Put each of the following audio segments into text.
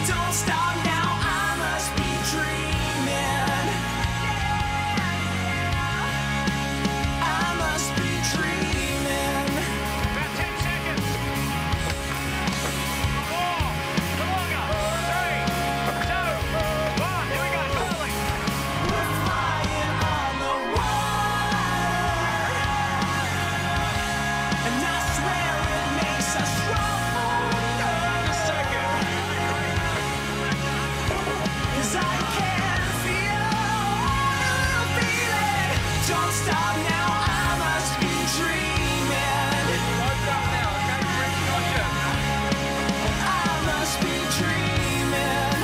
Don't stop now, I must be dreaming. I must be dreaming. About 10 seconds. 4, come on, go. 3, 2, 1. Here we go, rolling. We're flying on the water, and I swear it makes us stronger. A second. 'Cause I can feel the feeling. Don't stop now, I must be dreaming. Close up now, okay? Bring caution. I must be dreaming.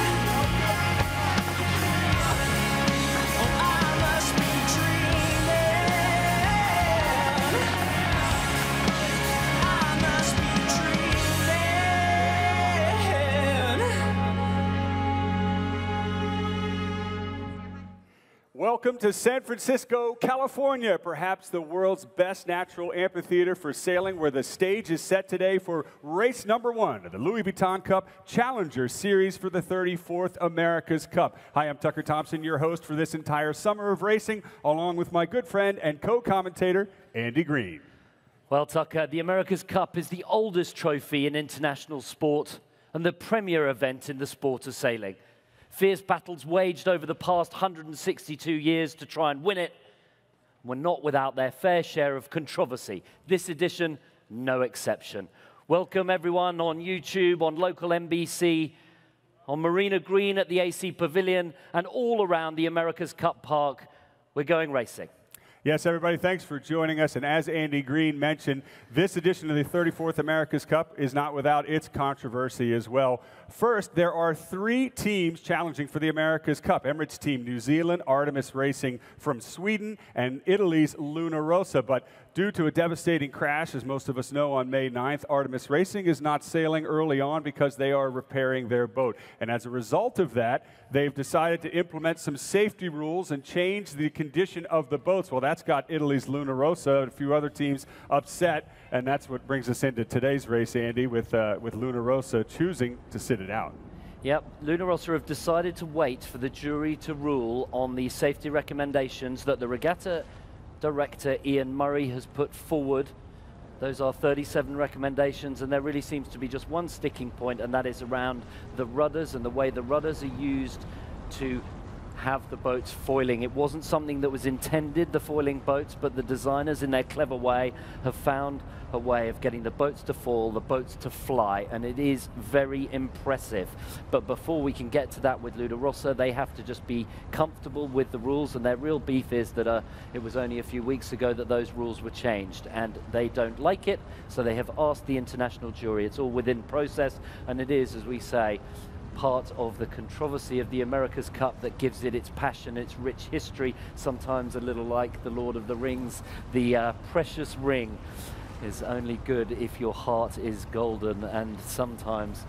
Oh, I must be dreaming. I must be dreaming. Welcome to San Francisco, California, perhaps the world's best natural amphitheater for sailing, where the stage is set today for race number 1 of the Louis Vuitton Cup Challenger Series for the 34th America's Cup. Hi, I'm Tucker Thompson, your host for this entire summer of racing, along with my good friend and co-commentator, Andy Green. Well, Tucker, the America's Cup is the oldest trophy in international sport and the premier event in the sport of sailing. Fierce battles waged over the past 162 years to try and win it were not without their fair share of controversy. This edition, no exception. Welcome, everyone, on YouTube, on local NBC, on Marina Green at the AC Pavilion, and all around the America's Cup Park. We're going racing. Yes, everybody, thanks for joining us. And as Andy Green mentioned, this edition of the 34th America's Cup is not without its controversy as well. First, there are 3 teams challenging for the America's Cup. Emirates Team New Zealand, Artemis Racing from Sweden, and Italy's Luna Rossa. But due to a devastating crash, as most of us know, on May 9th, Artemis Racing is not sailing early on because they are repairing their boat. And as a result of that, they've decided to implement some safety rules and change the condition of the boats. Well, that's got Italy's Luna Rossa and a few other teams upset, and that's what brings us into today's race, Andy, with Luna Rossa choosing to sit it out. Yep, Luna Rossa have decided to wait for the jury to rule on the safety recommendations that the regatta director Ian Murray has put forward. Those are 37 recommendations, and there really seems to be just one sticking point, and that is around the rudders and the way the rudders are used to have the boats foiling. It wasn't something that was intended, the foiling boats, but the designers in their clever way have found a way of getting the boats to fall, the boats to fly, and it is very impressive. But before we can get to that with Luna Rossa, they have to just be comfortable with the rules, and their real beef is that it was only a few weeks ago that those rules were changed, and they don't like it, so they have asked the international jury. It's all within process, and it is, as we say, part of the controversy of the America's Cup that gives it its passion, its rich history, sometimes a little like the Lord of the Rings. The precious ring is only good if your heart is golden, and sometimes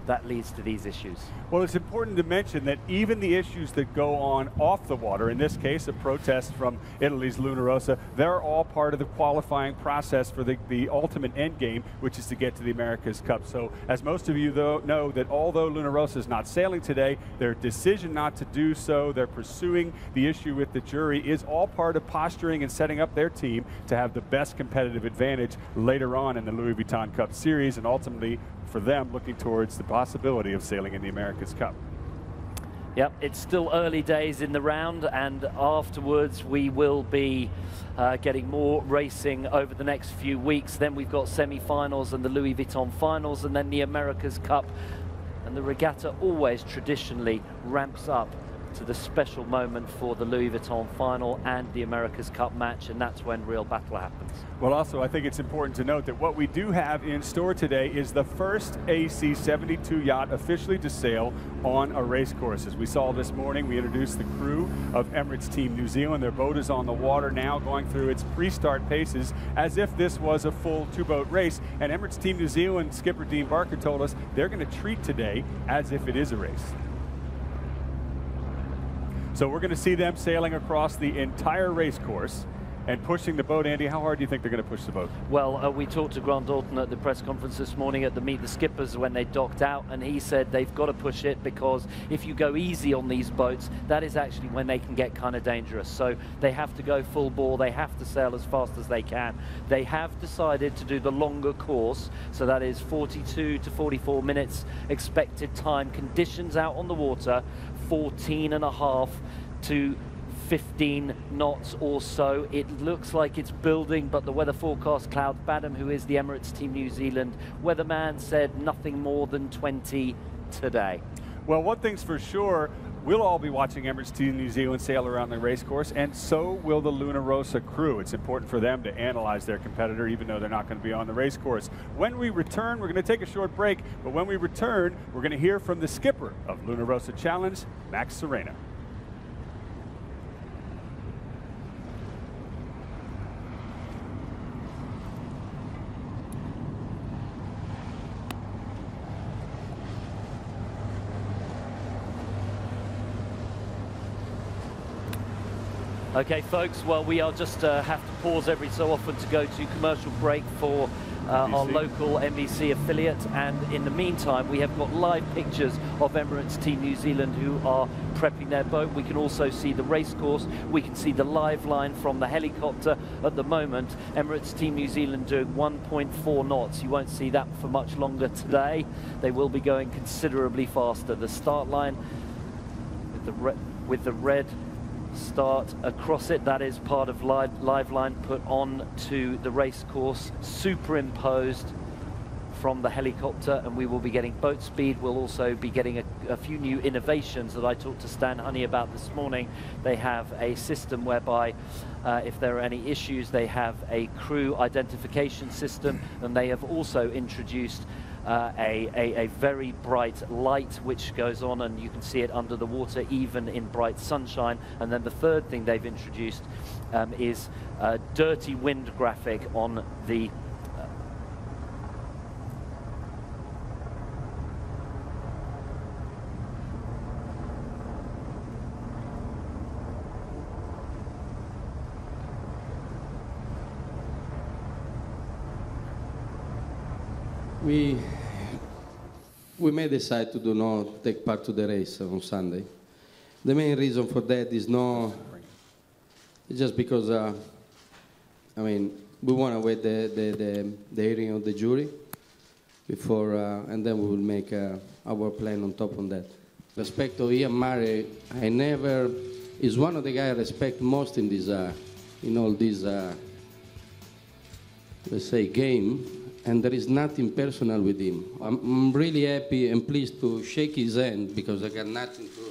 that leads to these issues. Well, it's important to mention that even the issues that go on off the water, in this case a protest from Italy's Luna Rossa, they're all part of the qualifying process for the ultimate end game, which is to get to the America's Cup. So as most of you know, that although Luna Rossa is not sailing today, their decision not to do so, they're pursuing the issue with the jury, is all part of posturing and setting up their team to have the best competitive advantage later on in the Louis Vuitton Cup Series, and ultimately for them looking towards the possibility of sailing in the America's Cup. Yep, it's still early days in the round, and afterwards we will be getting more racing over the next few weeks. Then we've got semi-finals and the Louis Vuitton finals, and then the America's Cup. And the regatta always traditionally ramps up to the special moment for the Louis Vuitton final and the America's Cup match, and that's when real battle happens. Well, also, I think it's important to note that what we do have in store today is the first AC-72 yacht officially to sail on a race course. As we saw this morning, we introduced the crew of Emirates Team New Zealand. Their boat is on the water now, going through its pre-start paces as if this was a full 2-boat race. And Emirates Team New Zealand skipper Dean Barker told us they're going to treat today as if it is a race. So we're going to see them sailing across the entire race course. and pushing the boat. Andy, how hard do you think they're going to push the boat? Well, we talked to Grant Dalton at the press conference this morning at the Meet the Skippers when they docked out, and he said they've got to push it because if you go easy on these boats, that is actually when they can get kind of dangerous. So they have to go full bore, they have to sail as fast as they can. They have decided to do the longer course, so that is 42 to 44 minutes expected time. Conditions out on the water, 14.5 to 15 knots or so. It looks like it's building, but the weather forecast Cloud Badham, who is the Emirates Team New Zealand weatherman, said nothing more than 20 today. Well, one thing's for sure, we'll all be watching Emirates Team New Zealand sail around the race course, and so will the Luna Rossa crew. It's important for them to analyze their competitor, even though they're not going to be on the race course. When we return, we're going to take a short break, but when we return, we're going to hear from the skipper of Luna Rossa Challenge, Max Serena. Okay, folks, well, we are just have to pause every so often to go to commercial break for our local NBC affiliate, and in the meantime we have got live pictures of Emirates Team New Zealand who are prepping their boat. We can also see the race course, we can see the live line from the helicopter. At the moment, Emirates Team New Zealand doing 1.4 knots. You won't see that for much longer today. They will be going considerably faster. The start line with the red start across it, that is part of live line put on to the race course, superimposed from the helicopter, and we will be getting boat speed. We'll also be getting a few new innovations that I talked to Stan Honey about this morning. They have a system whereby if there are any issues, they have a crew identification system, and they have also introduced a very bright light which goes on, and you can see it under the water even in bright sunshine. And then the third thing they've introduced is a dirty wind graphic on the We may decide to do not take part to the race on Sunday. The main reason for that is just because I mean, we want to wait the hearing of the jury before, and then we will make our plan on top of that. Respect to Ian Murray, is one of the guys I respect most in this, in all this, let's say, game. And there is nothing personal with him. I'm really happy and pleased to shake his hand because I got nothing to do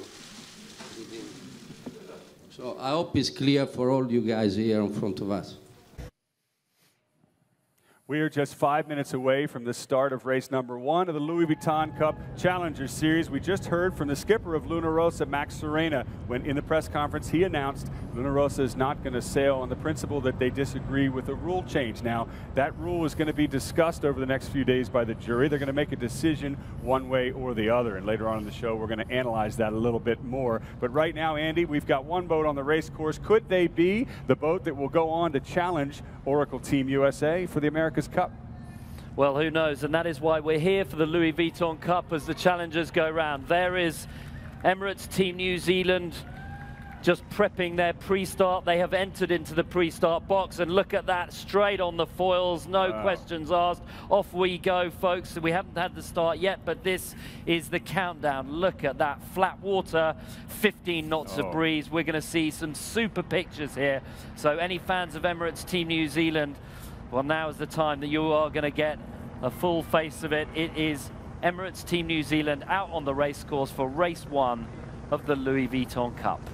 with him. So I hope it's clear for all you guys here in front of us. We are just 5 minutes away from the start of race number 1 of the Louis Vuitton Cup Challenger Series. We just heard from the skipper of Luna Rossa, Max Serena, when in the press conference he announced Luna Rossa is not going to sail on the principle that they disagree with a rule change. Now, that rule is going to be discussed over the next few days by the jury. They're going to make a decision one way or the other, and later on in the show we're going to analyze that a little bit more. But right now, Andy, we've got one boat on the race course. Could they be the boat that will go on to challenge Oracle Team USA for the America's Cup? Well, who knows? And that is why we're here for the Louis Vuitton Cup as the challengers go round. There is Emirates Team New Zealand just prepping their pre-start. They have entered into the pre-start box, and look at that, straight on the foils, no questions asked. Off we go, folks. We haven't had the start yet, but this is the countdown. Look at that, flat water, 15 knots of breeze. We're going to see some super pictures here. So any fans of Emirates Team New Zealand, well, now is the time that you are going to get a full face of it. It is Emirates Team New Zealand out on the race course for race 1 of the Louis Vuitton Cup.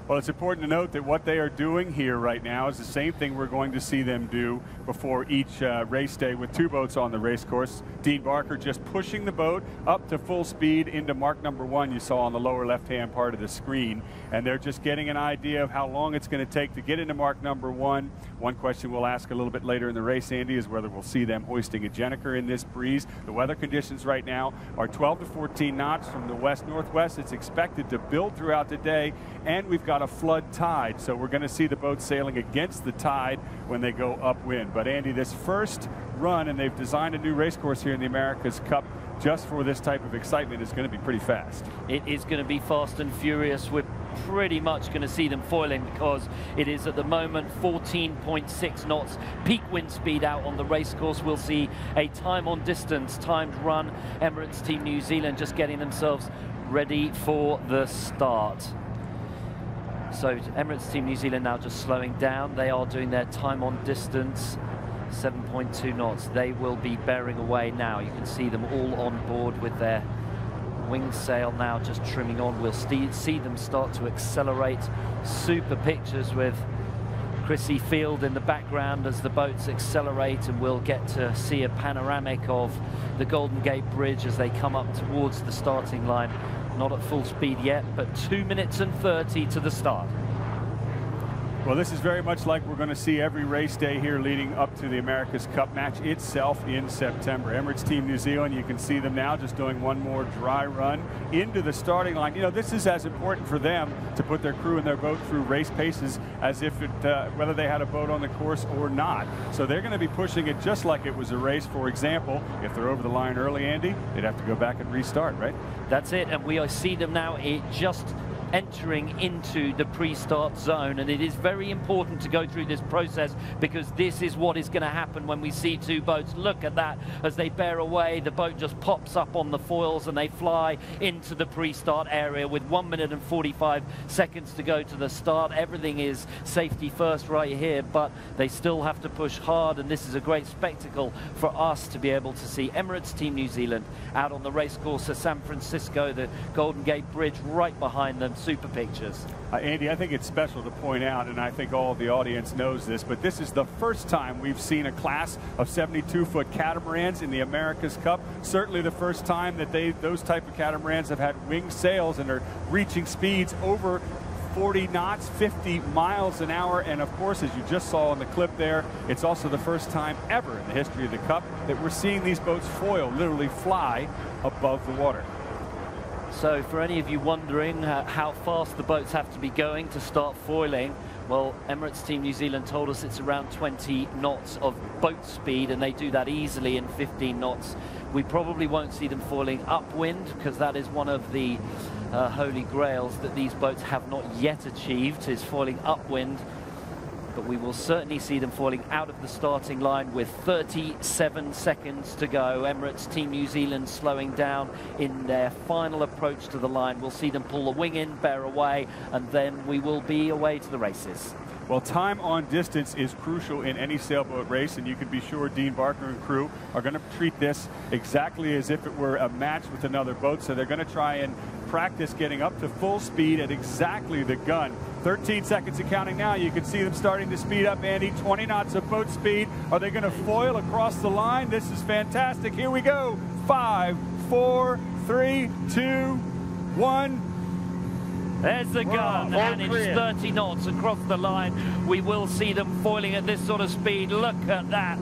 Well, it's important to note that what they are doing here right now is the same thing we're going to see them do before each race day with 2 boats on the race course. Dean Barker just pushing the boat up to full speed into mark number 1 you saw on the lower left-hand part of the screen. And they're just getting an idea of how long it's going to take to get into mark number 1. One question we'll ask a little bit later in the race, Andy, is whether we'll see them hoisting a Jenniker in this breeze. The weather conditions right now are 12 to 14 knots from the west-northwest. It's expected to build throughout the day, and we've got got a flood tide, so we're going to see the boats sailing against the tide when they go upwind. But Andy, this first run, and they've designed a new race course here in the America's Cup just for this type of excitement, is going to be pretty fast. It is going to be fast and furious. We're pretty much going to see them foiling because it is at the moment 14.6 knots peak wind speed out on the race course. We'll see a time on distance, timed run. Emirates Team New Zealand just getting themselves ready for the start. So Emirates Team New Zealand now just slowing down. They are doing their time on distance, 7.2 knots. They will be bearing away now. You can see them all on board with their wing sail now just trimming on. We'll see them start to accelerate. Super pictures with Chrissy Field in the background as the boats accelerate, and we'll get to see a panoramic of the Golden Gate Bridge as they come up towards the starting line. Not at full speed yet, but 2 minutes and 30 to the start. Well, this is very much like we're going to see every race day here leading up to the America's Cup match itself in September. Emirates Team New Zealand, you can see them now just doing one more dry run into the starting line. You know, this is as important for them to put their crew and their boat through race paces as if it, whether they had a boat on the course or not. So they're going to be pushing it just like it was a race. For example, if they're over the line early, Andy, they'd have to go back and restart, right? That's it, and we see them now just entering into the pre-start zone, and it is very important to go through this process because this is what is going to happen when we see two boats. Look at that as they bear away. The boat just pops up on the foils and they fly into the pre-start area with 1 minute and 45 seconds to go to the start. Everything is safety first right here, but they still have to push hard, and this is a great spectacle for us to be able to see Emirates Team New Zealand out on the race course of San Francisco, the Golden Gate Bridge right behind them. Super pictures. Andy, I think it's special to point out, and I think all of the audience knows this, but this is the first time we've seen a class of 72-foot catamarans in the America's Cup. Certainly the first time that those type of catamarans have had wing sails and are reaching speeds over 40 knots, 50 miles an hour. And of course, as you just saw in the clip there, it's also the first time ever in the history of the Cup that we're seeing these boats foil, literally fly above the water. So for any of you wondering how fast the boats have to be going to start foiling, well, Emirates Team New Zealand told us it's around 20 knots of boat speed, and they do that easily in 15 knots. We probably won't see them foiling upwind because that is one of the holy grails that these boats have not yet achieved, is foiling upwind. But we will certainly see them foiling out of the starting line with 37 seconds to go. Emirates Team New Zealand slowing down in their final approach to the line. We'll see them pull the wing in, bear away, and then we will be away to the races. Well, time on distance is crucial in any sailboat race, and you can be sure Dean Barker and crew are going to treat this exactly as if it were a match with another boat. So they're going to try and practice getting up to full speed at exactly the gun. 13 seconds and counting now. You can see them starting to speed up, Andy. 20 knots of boat speed. Are they going to foil across the line? This is fantastic. Here we go. 5, 4, 3, 2, 1. There's the gun, and it's 30 knots across the line. We will see them foiling at this sort of speed. Look at that.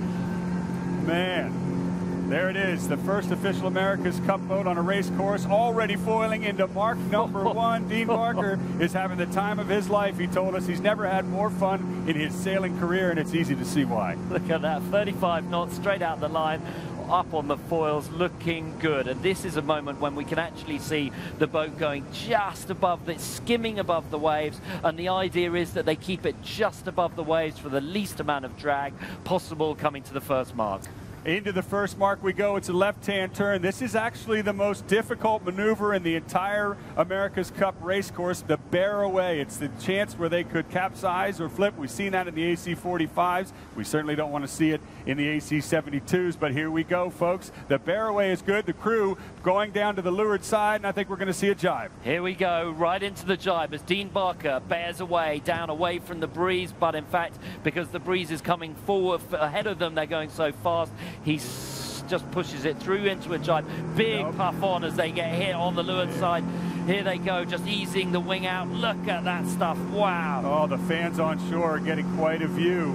Man, there it is. The first official America's Cup boat on a race course, already foiling into mark number 1. Dean Barker is having the time of his life. He told us he's never had more fun in his sailing career, and it's easy to see why. Look at that, 35 knots straight out the line, up on the foils, looking good. And this is a moment when we can actually see the boat going just above, skimming above the waves, and the idea is that they keep it just above the waves for the least amount of drag possible coming to the first mark. Into the first mark we go. It's a left-hand turn. This is actually the most difficult maneuver in the entire America's Cup race course, the bear away. It's the chance where they could capsize or flip. We've seen that in the AC-45s. We certainly don't want to see it in the AC-72s, but here we go, folks. The bear away is good. The crew going down to the leeward side, and I think we're going to see a jibe. Here we go, right into the jibe as Dean Barker bears away, down away from the breeze, but in fact, because the breeze is coming forward ahead of them, they're going so fast, he just pushes it through into a jibe. Big puff on as they get hit on the leeward side. Here they go, just easing the wing out. Look at that stuff, wow. Oh, the fans on shore are getting quite a view.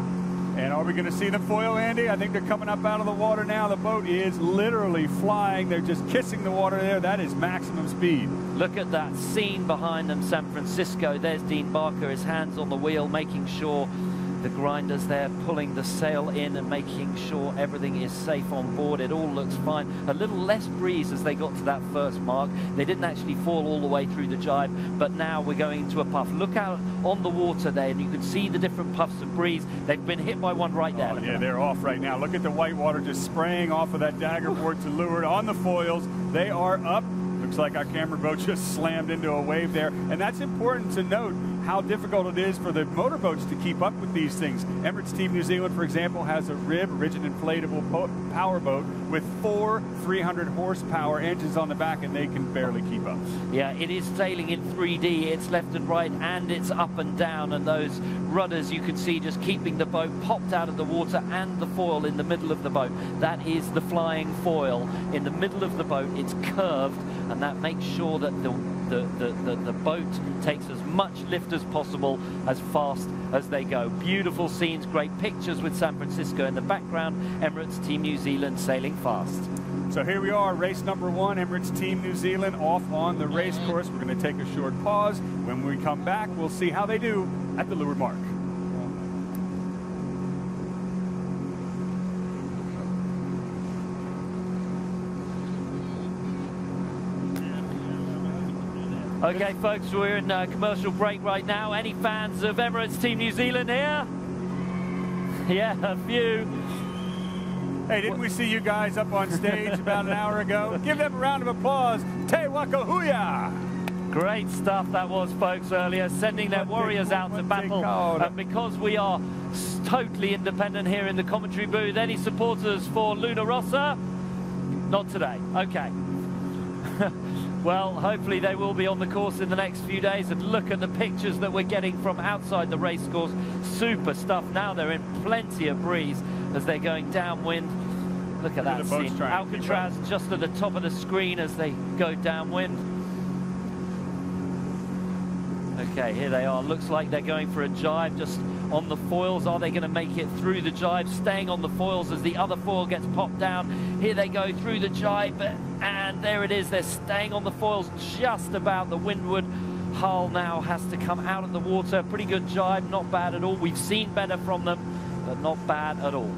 And are we going to see them foil, Andy? I think they're coming up out of the water now. The boat is literally flying. They're just kissing the water there. That is maximum speed. Look at that scene behind them, San Francisco. There's Dean Barker, his hands on the wheel, making sure the grinders there pulling the sail in and making sure everything is safe on board. It all looks fine. A little less breeze as they got to that first mark. They didn't actually fall all the way through the jibe, but now we're going into a puff. Look out on the water there, and you can see the different puffs of breeze. They've been hit by one right there. Oh, yeah, they're off right now. Look at the white water just spraying off of that daggerboard to leeward on the foils. They are up. Looks like our camera boat just slammed into a wave there. And that's important to note how difficult it is for the motorboats to keep up with these things. Emirates Team New Zealand, for example, has a RIB, rigid inflatable powerboat, with 4 300 horsepower engines on the back, and they can barely keep up. Yeah, it is sailing in 3D. It's left and right, and it's up and down, and those rudders you can see just keeping the boat popped out of the water, and the foil in the middle of the boat. That is the flying foil in the middle of the boat. It's curved, and that makes sure that the boat takes as much lift as possible, as fast as they go. Beautiful scenes, great pictures with San Francisco in the background. Emirates Team New Zealand sailing fast. So here we are, race number 1, Emirates Team New Zealand off on the race course. We're going to take a short pause. When we come back, we'll see how they do at the leeward mark. Okay, folks, we're in a commercial break right now. Any fans of Emirates Team New Zealand here? Yeah, a few. Hey, didn't we see you guys up on stage about an hour ago? Give them a round of applause. Te waka huia! Great stuff that was, folks, earlier, sending their warriors out to battle. And because we are totally independent here in the commentary booth, any supporters for Luna Rossa? Not today. Okay. Well, hopefully they will be on the course in the next few days. And look at the pictures that we're getting from outside the race course. Super stuff. Now they're in plenty of breeze as they're going downwind. Look at that scene. Alcatraz just at the top of the screen as they go downwind. Okay, here they are. Looks like they're going for a jibe just on the foils. Are they going to make it through the jibe? Staying on the foils as the other foil gets popped down. Here they go through the jibe, and there it is. They're staying on the foils just about. The windward hull now has to come out of the water. Pretty good jibe, not bad at all. We've seen better from them, but not bad at all.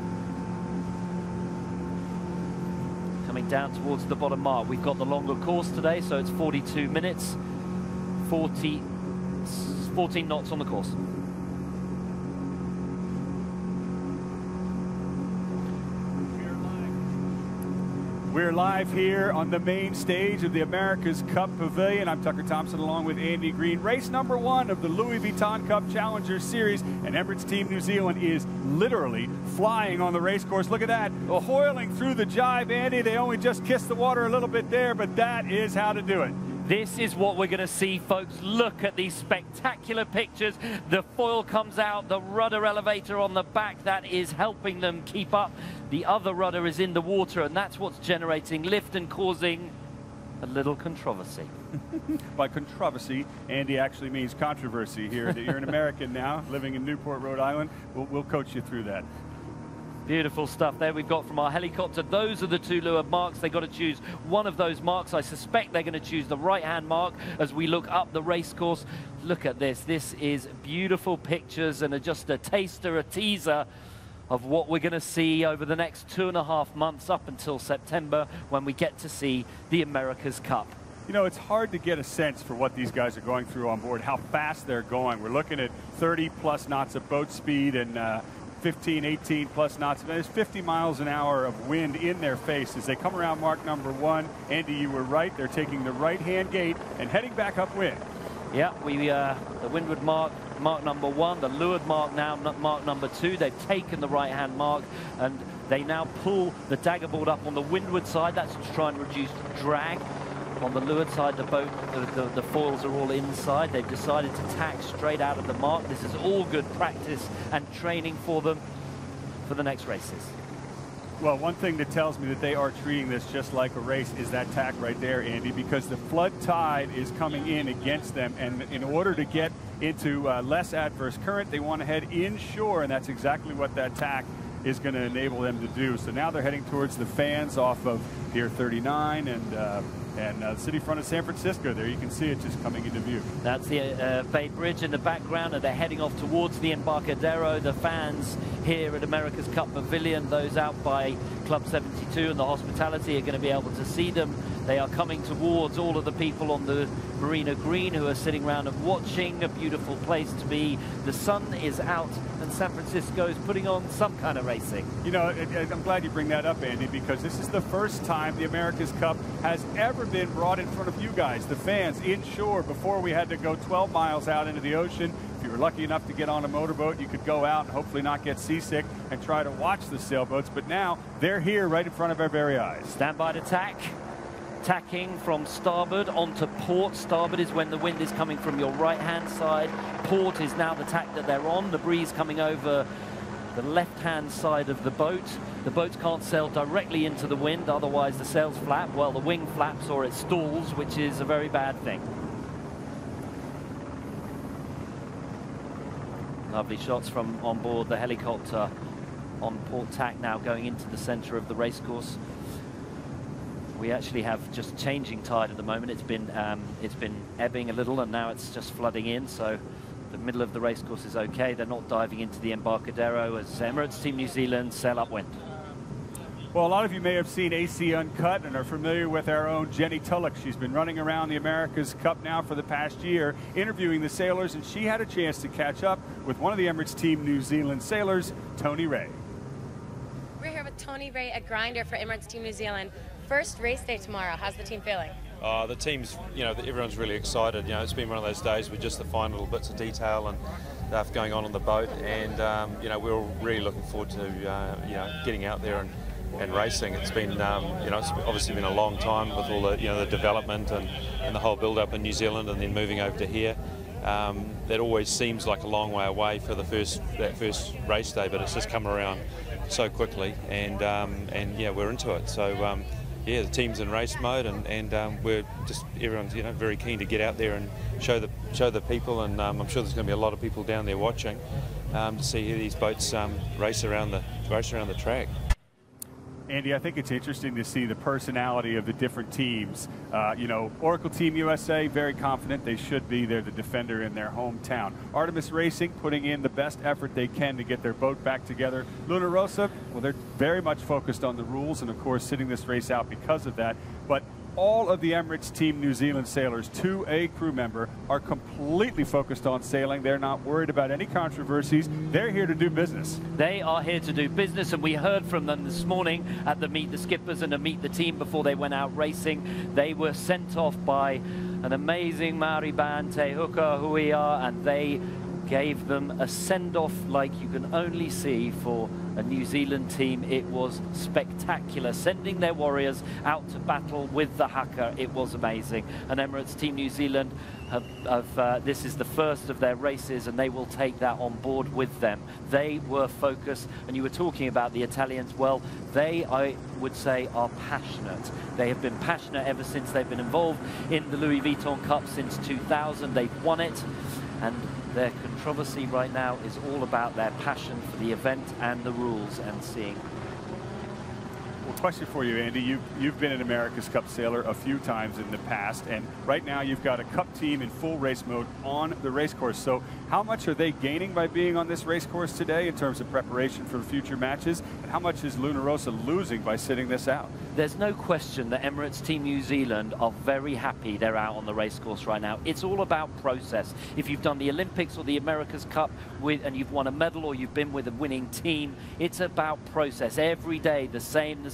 Coming down towards the bottom mark. We've got the longer course today, so it's 42 minutes, 14 knots on the course. We're live here on the main stage of the America's Cup Pavilion. I'm Tucker Thompson along with Andy Green. Race number 1 of the Louis Vuitton Cup Challenger Series, and Emirates Team New Zealand is literally flying on the race course. Look at that, foiling through the jibe, Andy. They only just kissed the water a little bit there, but that is how to do it. This is what we're going to see, folks. Look at these spectacular pictures. The foil comes out, the rudder elevator on the back, that is helping them keep up. The other rudder is in the water, and that's what's generating lift and causing a little controversy. By controversy, Andy actually means controversy here. You're an American now, living in Newport, Rhode Island. We'll coach you through that. Beautiful stuff there we've got from our helicopter. Those are the 2 leeward marks. They've got to choose one of those marks. I suspect they're going to choose the right-hand mark as we look up the race course. Look at this. This is beautiful pictures and just a taster, a teaser of what we're going to see over the next 2.5 months up until September, when we get to see the America's Cup. You know, it's hard to get a sense for what these guys are going through on board, how fast they're going. We're looking at 30+ knots of boat speed and 15, 18+ knots. There's 50 miles an hour of wind in their face as they come around mark number 1. Andy, you were right. They're taking the right-hand gate and heading back upwind. Yeah, the windward mark number 1, the leeward mark now, mark number 2. They've taken the right-hand mark, and they now pull the daggerboard up on the windward side. That's to try and reduce drag. On the leeward side, the boat, the foils are all inside. They've decided to tack straight out of the mark. This is all good practice and training for them for the next races. Well, one thing that tells me that they are treating this just like a race is that tack right there, Andy, because the flood tide is coming in against them, and in order to get into less adverse current, they want to head inshore, and that's exactly what that tack is going to enable them to do. So now they're heading towards the fans off of Pier 39 and the city front of San Francisco. There you can see it just coming into view. That's the Bay Bridge in the background, and they're heading off towards the Embarcadero. The fans here at America's Cup Pavilion, those out by Club 72 and the hospitality, are going to be able to see them. They are coming towards all of the people on the Marina Green who are sitting around and watching. A beautiful place to be. The sun is out and San Francisco is putting on some kind of racing. You know, I'm glad you bring that up, Andy, because this is the first time the America's Cup has ever been brought in front of you guys, the fans, inshore. Before, we had to go 12 miles out into the ocean. If you were lucky enough to get on a motorboat, you could go out and hopefully not get seasick and try to watch the sailboats. But now they're here right in front of our very eyes. Stand by to tack. Tacking from starboard onto port. Starboard is when the wind is coming from your right-hand side. Port is now the tack that they're on. The breeze coming over the left-hand side of the boat. The boats can't sail directly into the wind, otherwise the sails flap. Well, the wing flaps or it stalls, which is a very bad thing. Lovely shots from on board the helicopter on port tack now going into the center of the racecourse. We actually have just changing tide at the moment. It's been ebbing a little, and now it's just flooding in. So the middle of the racecourse is okay. They're not diving into the Embarcadero as Emirates Team New Zealand sail upwind. Well, a lot of you may have seen AC Uncut and are familiar with our own Jenny Tulloch. She's been running around the America's Cup now for the past year, interviewing the sailors, and she had a chance to catch up with one of the Emirates Team New Zealand sailors, Tony Ray. We're here with Tony Ray, a grinder for Emirates Team New Zealand. First race day tomorrow. How's the team feeling? The team's, everyone's really excited. It's been one of those days with just the fine little bits of detail and stuff going on the boat, and we're all really looking forward to getting out there and racing. It's been, it's obviously been a long time with all the, the development and the whole build-up in New Zealand, and then moving over to here. That always seems like a long way away for that first race day, but it's just come around so quickly, and yeah, we're into it. So yeah, the team's in race mode, and we're just, everyone's very keen to get out there and show the people, and I'm sure there's going to be a lot of people down there watching to see how these boats race around the track. Andy, I think it's interesting to see the personality of the different teams. Oracle Team USA, very confident they should be. They're the defender in their hometown. Artemis Racing putting in the best effort they can to get their boat back together. Luna Rossa, well, they're very much focused on the rules and, of course, sitting this race out because of that. But all of the Emirates Team New Zealand sailors, to a crew member, are completely focused on sailing. They're not worried about any controversies. They're here to do business. They are here to do business, and we heard from them this morning at the Meet the Skippers and the Meet the Team before they went out racing. They were sent off by an amazing Maori band, Te Huka Huia, and they gave them a send-off like you can only see for a New Zealand team. It was spectacular, sending their warriors out to battle with the haka. It was amazing. And Emirates Team New Zealand this is the first of their races, and they will take that on board with them. They were focused, and you were talking about the Italians. Well, they, I would say, are passionate. They have been passionate ever since they've been involved in the Louis Vuitton Cup since 2000. They've won it, and their controversy right now is all about their passion for the event and the rules and seeing. Well, question for you, Andy. You've been an America's Cup sailor a few times in the past, and right now you've got a Cup team in full race mode on the race course. So how much are they gaining by being on this race course today in terms of preparation for future matches? And how much is Luna Rossa losing by sitting this out? There's no question that Emirates Team New Zealand are very happy they're out on the race course right now. It's all about process. If you've done the Olympics or the America's Cup and you've won a medal, or you've been with a winning team, it's about process. Every day, the same.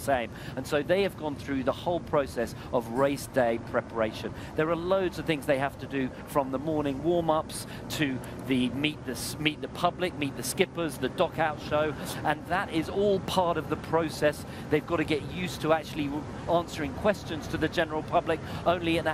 And so they have gone through the whole process of race day preparation. There are loads of things they have to do, from the morning warm-ups to the meet the public, meet the skippers, the dock-out show, and that is all part of the process. They've got to get used to actually answering questions to the general public only an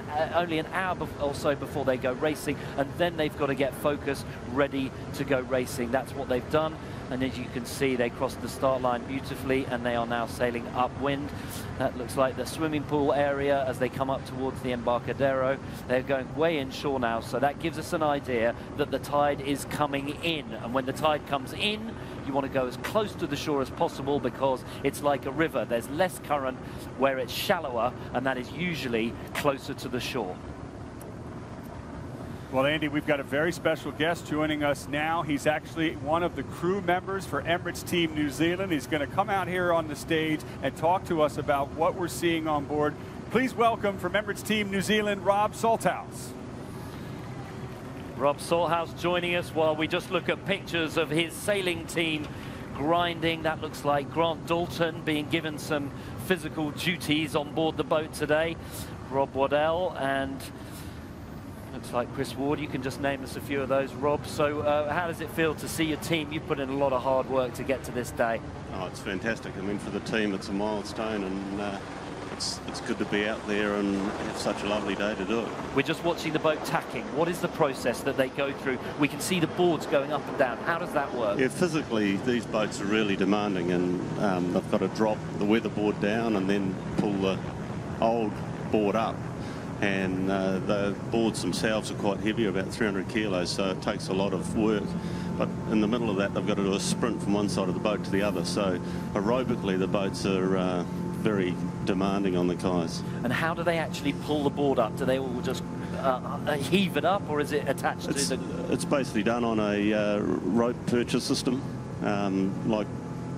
hour or so before they go racing, and then they've got to get focused, ready to go racing. That's what they've done. And as you can see, they crossed the start line beautifully, and they are now sailing upwind. That looks like the swimming pool area as they come up towards the Embarcadero. They're going way inshore now, so that gives us an idea that the tide is coming in. And when the tide comes in, you want to go as close to the shore as possible because it's like a river. There's less current where it's shallower, and that is usually closer to the shore. Well, Andy, we've got a very special guest joining us now. He's actually one of the crew members for Emirates Team New Zealand. He's going to come out here on the stage and talk to us about what we're seeing on board. Please welcome from Emirates Team New Zealand, Rob Salthouse. Rob Salthouse joining us while we just look at pictures of his sailing team grinding. That looks like Grant Dalton being given some physical duties on board the boat today. Rob Waddell and looks like Chris Ward. You can just name us a few of those, Rob. So how does it feel to see your team? You've put in a lot of hard work to get to this day. Oh, it's fantastic. I mean, for the team, it's a milestone, and it's good to be out there and have such a lovely day to do it. We're just watching the boat tacking. What is the process that they go through? We can see the boards going up and down. How does that work? Yeah, physically, these boats are really demanding, and they've got to drop the weatherboard down and then pull the old board up. And the boards themselves are quite heavy, about 300 kilos, so it takes a lot of work. But in the middle of that, they've got to do a sprint from one side of the boat to the other. So aerobically, the boats are very demanding on the guys. And how do they actually pull the board up? Do they all just heave it up, or is it attached to the... It's basically done on a rope purchase system, like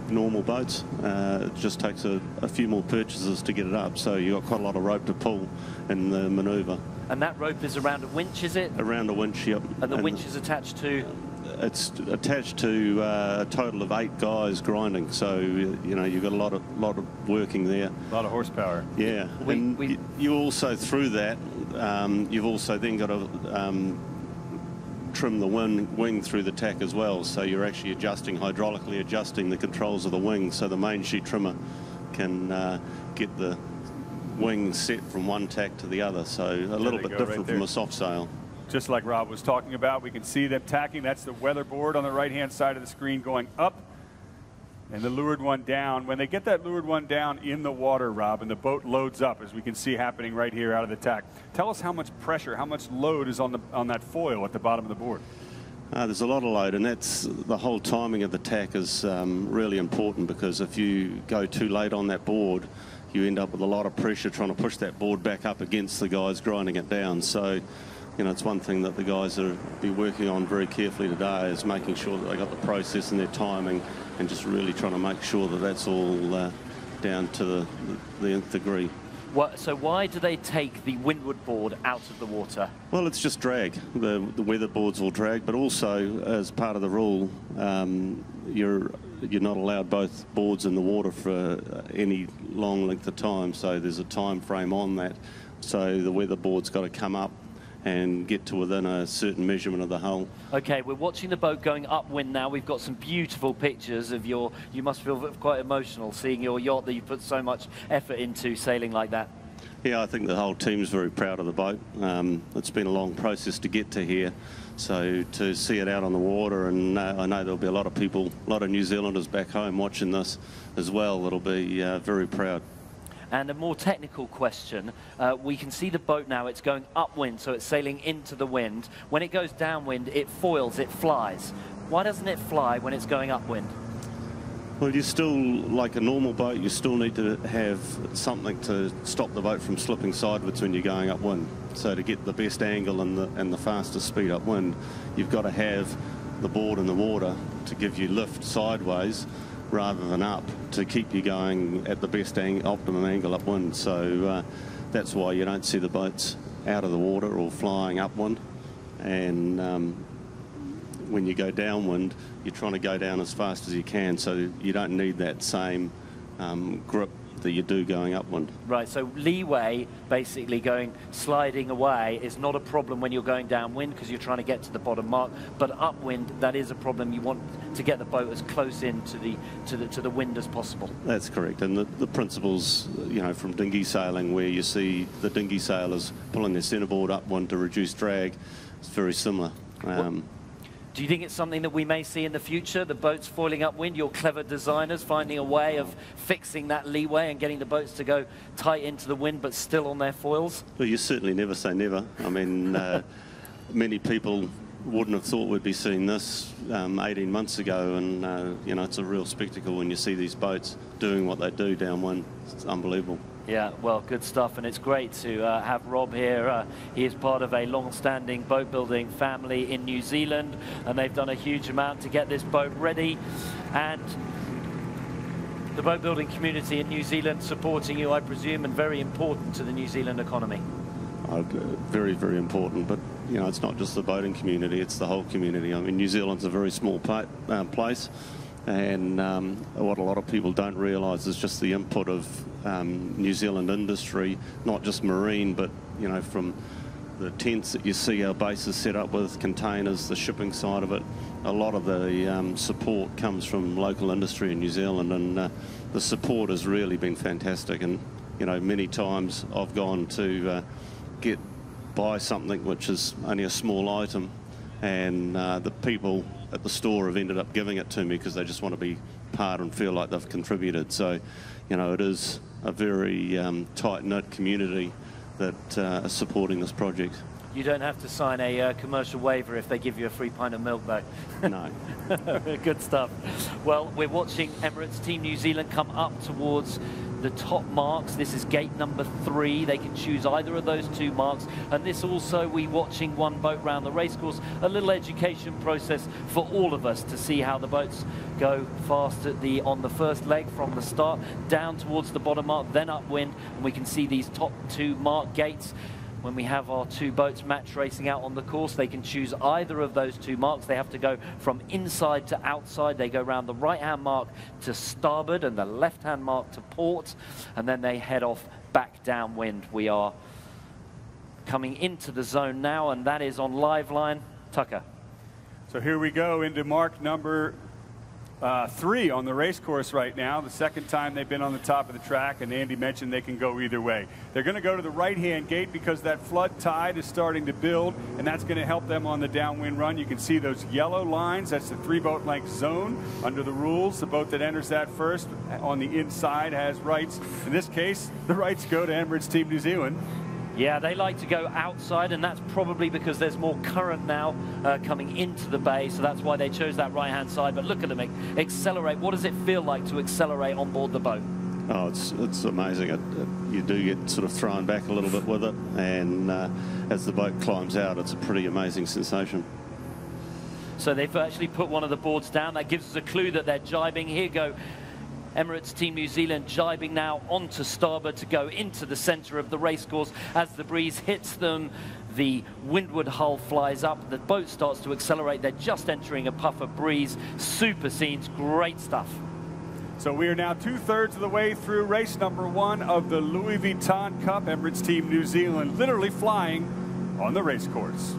normal boats. It just takes a few more purchases to get it up, so you've got quite a lot of rope to pull in the manoeuvre. And that rope is around a winch, is it? Around a winch, yep. And the winch is attached to? It's attached to a total of 8 guys grinding, so you know you've got a lot of working there. A lot of horsepower. Yeah, you also through that you've also then got to trim the wing through the tack as well, so you're actually hydraulically adjusting the controls of the wing, so the main sheet trimmer can get the wing set from one tack to the other, so a little bit different from a soft sail. Just like Rob was talking about, we can see them tacking. That's the weatherboard on the right-hand side of the screen going up, and the leeward one down. When they get that leeward one down in the water, Rob, and the boat loads up, as we can see happening right here out of the tack, tell us how much pressure, how much load is on that foil at the bottom of the board. There's a lot of load, and that's the whole timing of the tack is really important, because if you go too late on that board, you end up with a lot of pressure trying to push that board back up against the guys grinding it down. So, you know, it's one thing that the guys will be working on very carefully today, is making sure that they got the process and their timing, and just really trying to make sure that that's all down to the nth degree. So why do they take the windward board out of the water? Well, it's just drag. The weatherboards will drag, but also as part of the rule, you're not allowed both boards in the water for any long length of time. So there's a time frame on that. So the weatherboard's got to come up and get to within a certain measurement of the hull. Okay, we're watching the boat going upwind now. We've got some beautiful pictures of you must feel quite emotional seeing your yacht that you put so much effort into sailing like that. Yeah, I think the whole team's very proud of the boat. It's been a long process to get to here, so to see it out on the water, and I know there'll be a lot of people, a lot of New Zealanders back home watching this as well, that'll be very proud. And a more technical question, we can see the boat now, it's going upwind, so it's sailing into the wind. When it goes downwind, it foils, it flies. Why doesn't it fly when it's going upwind? Well, you still, like a normal boat, you still need to have something to stop the boat from slipping sideways when you're going upwind. So to get the best angle and the fastest speed upwind, you've got to have the board in the water to give you lift sideways rather than up, to keep you going at the best optimum angle upwind. So that's why you don't see the boats out of the water or flying upwind. And when you go downwind, you're trying to go down as fast as you can, so you don't need that same grip that you do going upwind. Right, so leeway, basically sliding away, is not a problem when you're going downwind because you're trying to get to the bottom mark, but upwind, that is a problem. You want to get the boat as close in to the wind as possible. That's correct, and the principles, you know, from dinghy sailing, where you see the dinghy sailors pulling their centreboard upwind to reduce drag, it's very similar. Do you think it's something that we may see in the future, the boats foiling upwind, your clever designers finding a way of fixing that leeway and getting the boats to go tight into the wind but still on their foils? Well, you certainly never say never. I mean, many people wouldn't have thought we'd be seeing this 18 months ago, and you know, it's a real spectacle when you see these boats doing what they do downwind. It's unbelievable. Yeah, well, good stuff, and it's great to have Rob here. He is part of a long-standing boat building family in New Zealand, and they've done a huge amount to get this boat ready. And the boat building community in New Zealand supporting you, I presume, and very important to the New Zealand economy. Very, very important, but you know, it's not just the boating community, it's the whole community. I mean, New Zealand's a very small place, and what a lot of people don't realise is just the input of New Zealand industry, not just marine, but you know, from the tents that you see our bases set up with, containers, the shipping side of it. A lot of the support comes from local industry in New Zealand, and the support has really been fantastic. And you know, many times I've gone to buy something which is only a small item, and the people at the store have ended up giving it to me because they just want to be part and feel like they've contributed. So, you know, it is a very tight-knit community that is supporting this project. You don't have to sign a commercial waiver if they give you a free pint of milk, though. No. Good stuff. Well, we're watching Emirates Team New Zealand come up towards the top marks. This is gate number 3. They can choose either of those 2 marks. And this also, we watching one boat round the racecourse, a little education process for all of us to see how the boats go fast on the first leg from the start, down towards the bottom mark, then upwind. And we can see these top 2 mark gates. When we have our 2 boats match racing out on the course, they can choose either of those 2 marks. They have to go from inside to outside. They go around the right-hand mark to starboard and the left-hand mark to port, and then they head off back downwind. We are coming into the zone now, and that is on live line. Tucker. So here we go into mark number 3 on the race course right now. The second time they've been on the top of the track, and Andy mentioned they can go either way. They're going to go to the right-hand gate because that flood tide is starting to build, and that's going to help them on the downwind run. You can see those yellow lines. That's the 3-boat length zone. Under the rules, the boat that enters that first on the inside has rights. In this case, the rights go to Emirates Team New Zealand. Yeah, they like to go outside, and that's probably because there's more current now coming into the bay, so that's why they chose that right-hand side. But look at them accelerate. What does it feel like to accelerate on board the boat? Oh, it's amazing. You do get sort of thrown back a little bit with it, and as the boat climbs out, it's a pretty amazing sensation. So they've actually put one of the boards down. That gives us a clue that they're jibing. Here go Emirates Team New Zealand jibing now onto starboard to go into the center of the racecourse. As the breeze hits them, the windward hull flies up, the boat starts to accelerate. They're just entering a puff of breeze. Super scenes, great stuff. So we are now 2/3 of the way through race number 1 of the Louis Vuitton Cup. Emirates Team New Zealand literally flying on the race course.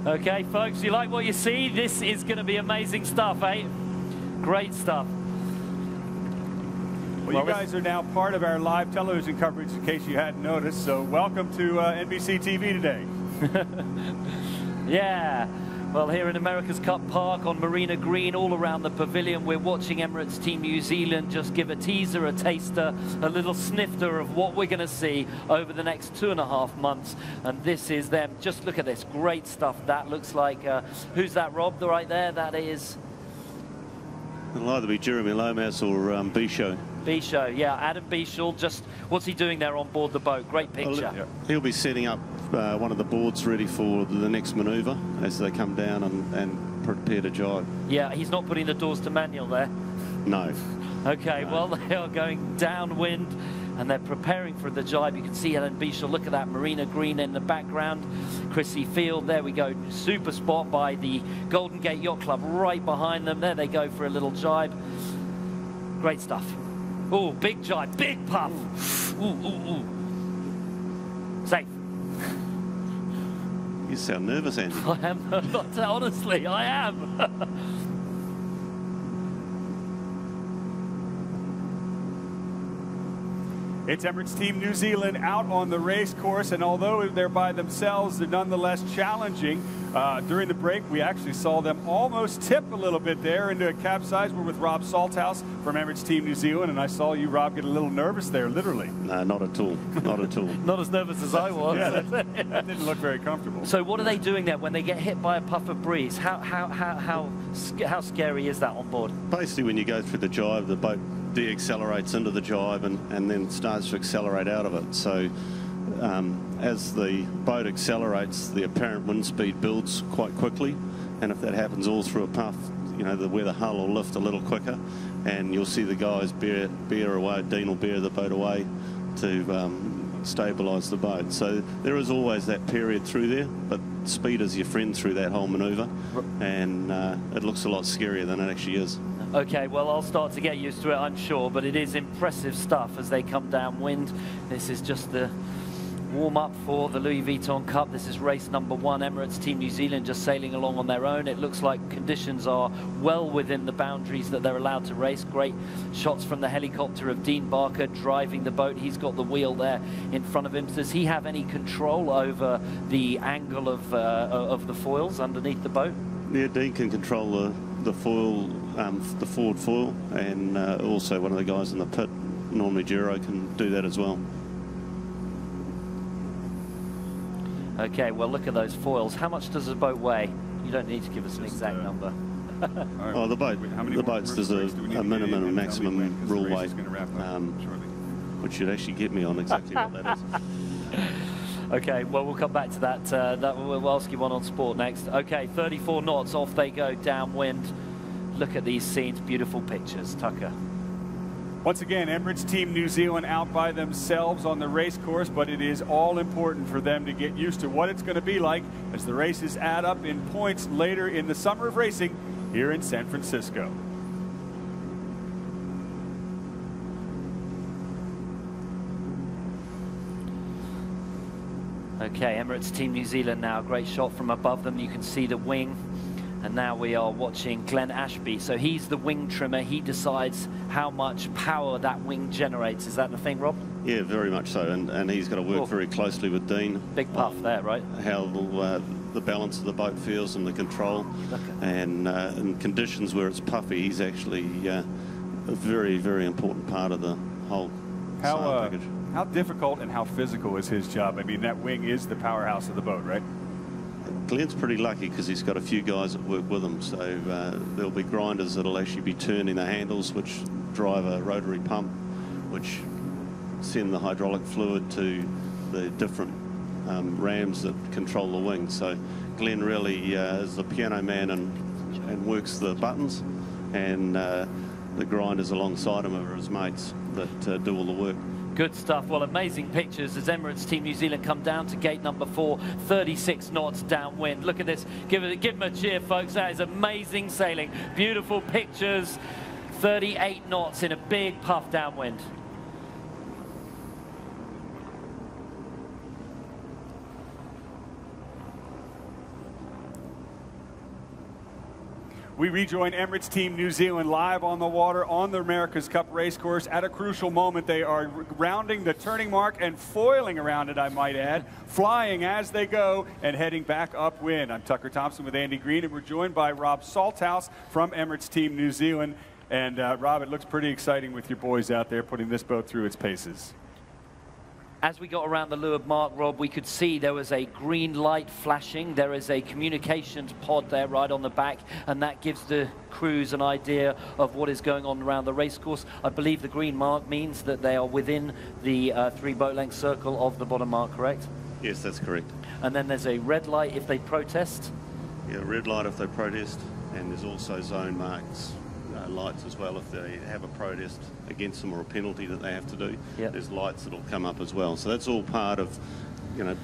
Okay, folks, you like what you see? This is going to be amazing stuff, eh? Great stuff. Well, you guys are now part of our live television coverage, in case you hadn't noticed. So welcome to NBC TV today. Yeah. Well, here in America's Cup Park on Marina Green, all around the pavilion, we're watching Emirates Team New Zealand just give a teaser, a taster, a little snifter of what we're going to see over the next 2.5 months. And this is them. Just look at this. Great stuff. That looks like, who's that, Rob, right there? That is... It'll either be Jeremy Lomas or Bisho. Bisho, yeah. Adam Bisho, just what's he doing there on board the boat? Great picture. Well, he'll be setting up one of the boards ready for the next manoeuvre as they come down and prepare to jibe. Yeah, he's not putting the doors to manual there. No. Okay, no. Well, they are going downwind and they're preparing for the jibe. You can see Adam Bisho, look at that Marina Green in the background. Chrissy Field, there we go. Super spot by the Golden Gate Yacht Club right behind them. There they go for a little jibe. Great stuff. Oh, big jibe, big puff. Ooh, ooh, ooh. Safe. You sound nervous, Andy. I am, honestly, I am. It's Emirates Team New Zealand out on the race course, and although they're by themselves, they're nonetheless challenging. During the break, we actually saw them almost tip a little bit there into a capsize. We're with Rob Salthouse from Emirates Team New Zealand, and I saw you, Rob, get a little nervous there, literally. No, not at all. Not at all. Not as nervous as I was. Yeah, that didn't look very comfortable. So what are they doing there when they get hit by a puff of breeze? How scary is that on board? Basically, when you go through the jibe, the boat deaccelerates into the jibe and then starts to accelerate out of it. So as the boat accelerates, the apparent wind speed builds quite quickly, and if that happens all through a puff, you know, where the hull will lift a little quicker, and you'll see the guys bear away, Dean will bear the boat away to stabilise the boat. So there is always that period through there, but speed is your friend through that whole manoeuvre, and it looks a lot scarier than it actually is. Okay, well, I'll start to get used to it, I'm sure, but it is impressive stuff as they come downwind. This is just the warm-up for the Louis Vuitton Cup. This is race number 1. Emirates Team New Zealand just sailing along on their own. It looks like conditions are well within the boundaries that they're allowed to race. Great shots from the helicopter of Dean Barker driving the boat. He's got the wheel there in front of him. Does he have any control over the angle of the foils underneath the boat? Yeah, Dean can control the foil, the forward foil, and also one of the guys in the pit, normally Giro, can do that as well. Okay, well, look at those foils. How much does a boat weigh? You don't need to give us an exact number. Oh, the boats, there's a minimum and maximum rule weight, which should actually get me on exactly what that is. Okay, well, we'll come back to that. We'll ask you one on sport next. Okay, 34 knots, off they go downwind. Look at these scenes, beautiful pictures. Tucker. Once again, Emirates Team New Zealand out by themselves on the race course, but it is all important for them to get used to what it's going to be like as the races add up in points later in the summer of racing here in San Francisco. Okay, Emirates Team New Zealand now. Great shot from above them. You can see the wing. And now we are watching Glenn Ashby. So he's the wing trimmer. He decides how much power that wing generates. Is that the thing, Rob? Yeah, very much so. And he's got to work very closely with Dean. Big puff there, right? How the balance of the boat feels and the control. And in conditions where it's puffy, he's actually a very, very important part of the whole sail package. How difficult and how physical is his job? I mean, that wing is the powerhouse of the boat, right? Glenn's pretty lucky because he's got a few guys that work with him. So there'll be grinders that'll actually be turning the handles, which drive a rotary pump, which send the hydraulic fluid to the different rams that control the wing. So Glenn really is the piano man and works the buttons, and the grinders alongside him are his mates that do all the work. Good stuff. Well, amazing pictures as Emirates Team New Zealand come down to gate number 4, 36 knots downwind. Look at this. Give them a cheer, folks. That is amazing sailing. Beautiful pictures. 38 knots in a big puff downwind. We rejoin Emirates Team New Zealand live on the water on the America's Cup racecourse. At a crucial moment, they are rounding the turning mark and foiling around it, I might add, flying as they go and heading back upwind. I'm Tucker Thompson with Andy Green, and we're joined by Rob Salthouse from Emirates Team New Zealand. And Rob, it looks pretty exciting with your boys out there putting this boat through its paces. As we got around the leeward mark, Rob, we could see there was a green light flashing. There is a communications pod there right on the back, and that gives the crews an idea of what is going on around the racecourse. I believe the green mark means that they are within the 3 boat length circle of the bottom mark, correct? Yes, that's correct. And then there's a red light if they protest? Yeah, red light if they protest, and there's also zone marks. Lights as well if they have a protest against them or a penalty that they have to do. Yep. There's lights that'll come up as well. So that's all part of, you know,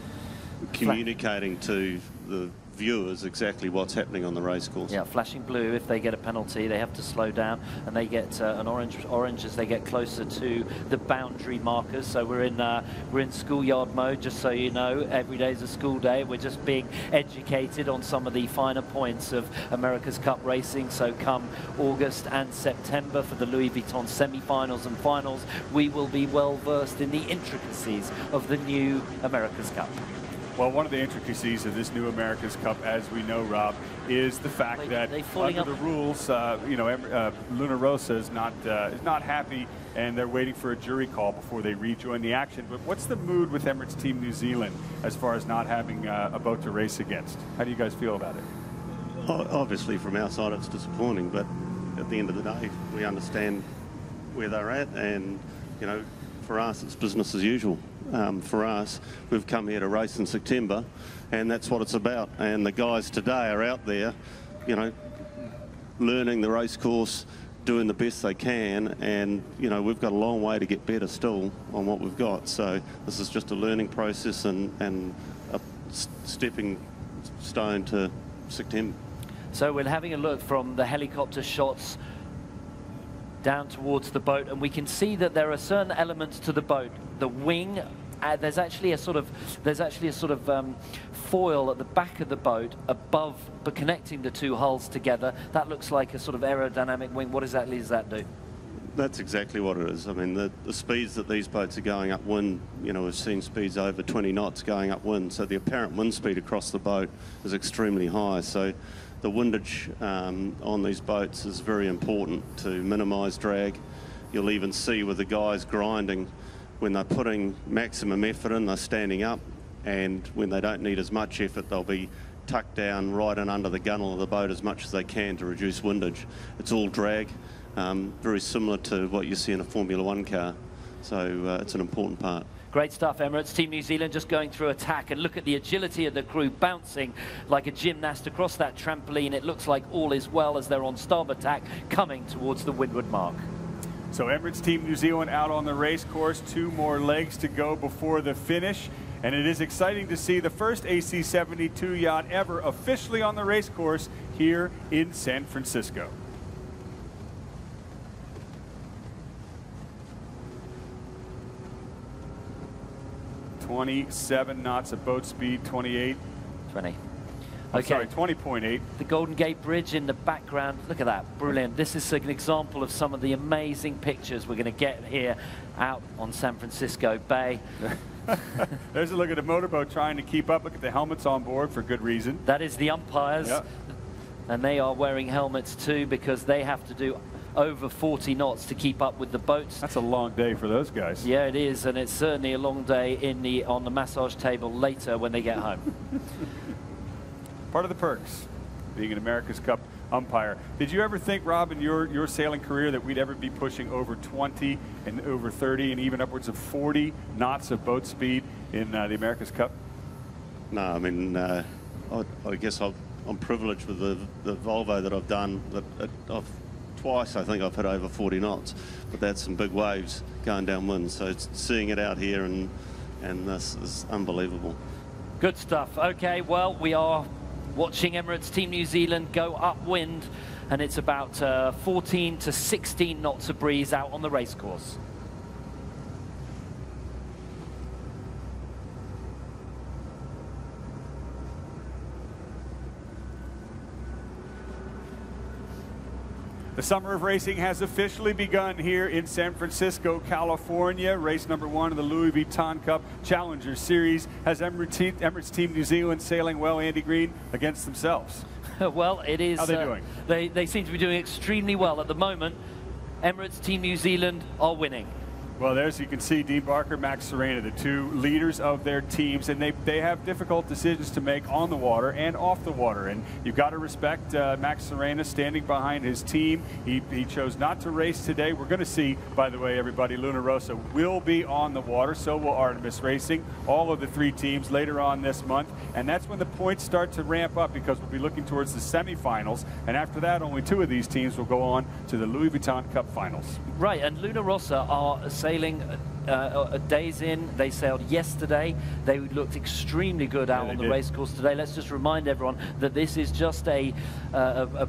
communicating to the viewers exactly what's happening on the racecourse. Yeah, flashing blue if they get a penalty, they have to slow down, and they get an orange as they get closer to the boundary markers. So we're in schoolyard mode, just so you know. Every day is a school day. We're just being educated on some of the finer points of America's Cup racing. So come August and September for the Louis Vuitton semi-finals and finals, we will be well versed in the intricacies of the new America's Cup. Well, one of the intricacies of this new America's Cup, as we know, Rob, is the fact that under the rules, you know, Luna Rossa is not happy, and they're waiting for a jury call before they rejoin the action. But what's the mood with Emirates Team New Zealand as far as not having a boat to race against? How do you guys feel about it? Obviously, from our side, it's disappointing, but at the end of the day, we understand where they're at, and you know, for us, it's business as usual. For us, we've come here to race in September, and that's what it's about. And the guys today are out there, you know, learning the race course, doing the best they can, and you know, we've got a long way to get better still on what we've got. So this is just a learning process and a stepping stone to September. So we're having a look from the helicopter shots down towards the boat, and we can see that there are certain elements to the boat. The wing, there's actually a sort of foil at the back of the boat above, but connecting the two hulls together. That looks like a sort of aerodynamic wing. What exactly does that do? That's exactly what it is. I mean, the speeds that these boats are going upwind, you know, we've seen speeds over 20 knots going upwind, so the apparent wind speed across the boat is extremely high. So the windage on these boats is very important to minimise drag. You'll even see with the guys grinding, when they're putting maximum effort in, they're standing up, and when they don't need as much effort, they'll be tucked down right in under the gunnel of the boat as much as they can to reduce windage. It's all drag, very similar to what you see in a Formula One car, so it's an important part. Great stuff, Emirates. Team New Zealand just going through attack, and look at the agility of the crew bouncing like a gymnast across that trampoline. It looks like all is well as they're on starboard tack coming towards the windward mark. So Emirates Team New Zealand out on the race course, 2 more legs to go before the finish. And it is exciting to see the first AC-72 yacht ever officially on the race course here in San Francisco. .27 knots of boat speed, 28. 20. I'm Okay. sorry, 20.8. The Golden Gate Bridge in the background. Look at that, brilliant. This is an example of some of the amazing pictures we're going to get here out on San Francisco Bay. There's a look at a motorboat trying to keep up. Look at the helmets on board for good reason. That is the umpires, Yep. and they are wearing helmets too because they have to do over 40 knots to keep up with the boats. That's a long day for those guys. Yeah, it is, and it's certainly a long day on the massage table later when they get home. Part of the perks, being an America's Cup umpire. Did you ever think, Rob, in your sailing career that we'd ever be pushing over 20 and over 30 and even upwards of 40 knots of boat speed in the America's Cup? No, I mean, I guess I'm privileged with the Volvo that I've done. Twice I think I've hit over 40 knots, but that's some big waves going downwind. So seeing it out here and this is unbelievable. Good stuff. Okay, well, we are watching Emirates Team New Zealand go upwind, and it's about 14 to 16 knots of breeze out on the racecourse. The summer of racing has officially begun here in San Francisco, California. Race number 1 of the Louis Vuitton Cup Challenger Series has Emirates Team New Zealand sailing well, Andy Green, against themselves. Well, it is. How are they doing? They seem to be doing extremely well at the moment. Emirates Team New Zealand are winning. Well, there's, you can see Dean Barker, Max Serena, the 2 leaders of their teams, and they have difficult decisions to make on the water and off the water. And you've got to respect Max Serena standing behind his team. He chose not to race today. We're going to see, by the way, everybody, Luna Rossa will be on the water, so will Artemis Racing, all of the 3 teams later on this month. And that's when the points start to ramp up, because we'll be looking towards the semifinals. And after that, only 2 of these teams will go on to the Louis Vuitton Cup finals. Right, and Luna Rossa are sailing days in. They sailed yesterday. They looked extremely good out on the race course today. Let's just remind everyone that this is just a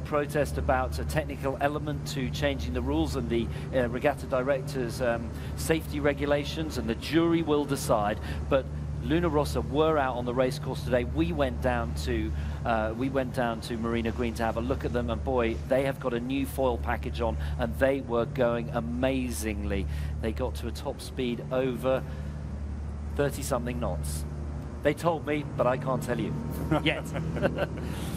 protest about a technical element to changing the rules and the regatta director's safety regulations, and the jury will decide. But Luna Rossa were out on the race course today. We went down to Marina Green to have a look at them, and boy, they have got a new foil package on, and they were going amazingly. They got to a top speed over 30-something knots. They told me, but I can't tell you yet.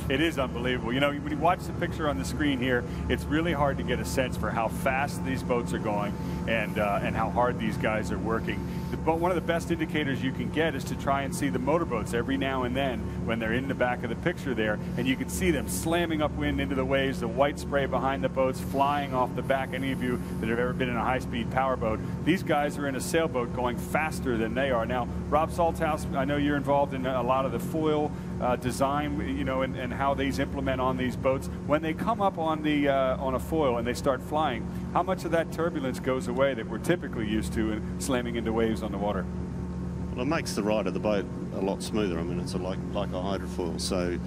It is unbelievable. You know, when you watch the picture on the screen here, it's really hard to get a sense for how fast these boats are going and how hard these guys are working. But one of the best indicators you can get is to try and see the motorboats every now and then when they're in the back of the picture there, and you can see them slamming upwind into the waves, the white spray behind the boats flying off the back. Any of you that have ever been in a high-speed powerboat, these guys are in a sailboat going faster than they are. Now, Rob Salthouse, I know you're involved in a lot of the foil design, you know, and how these implement on these boats. When they come up on the on a foil and they start flying, how much of that turbulence goes away that we're typically used to in slamming into waves on the water? Well, it makes the ride of the boat a lot smoother. I mean, it's like a hydrofoil, so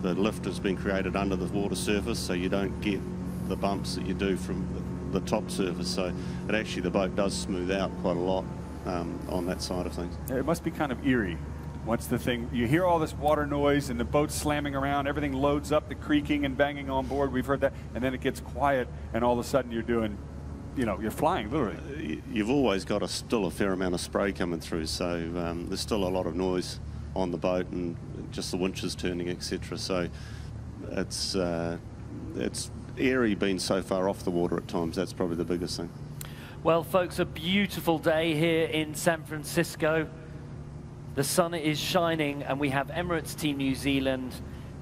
the lift has been created under the water surface, so you don't get the bumps that you do from the top surface. So it actually, the boat does smooth out quite a lot on that side of things. It must be kind of eerie. Once the thing, you hear all this water noise and the boat's slamming around, everything loads up, the creaking and banging on board, we've heard that, and then it gets quiet, and all of a sudden you're doing, you know, you're flying, literally. You've always got still a fair amount of spray coming through, so there's still a lot of noise on the boat and just the winches turning, etc. So it's eerie being so far off the water at times. That's probably the biggest thing. Well, folks, a beautiful day here in San Francisco. The sun is shining, and we have Emirates Team New Zealand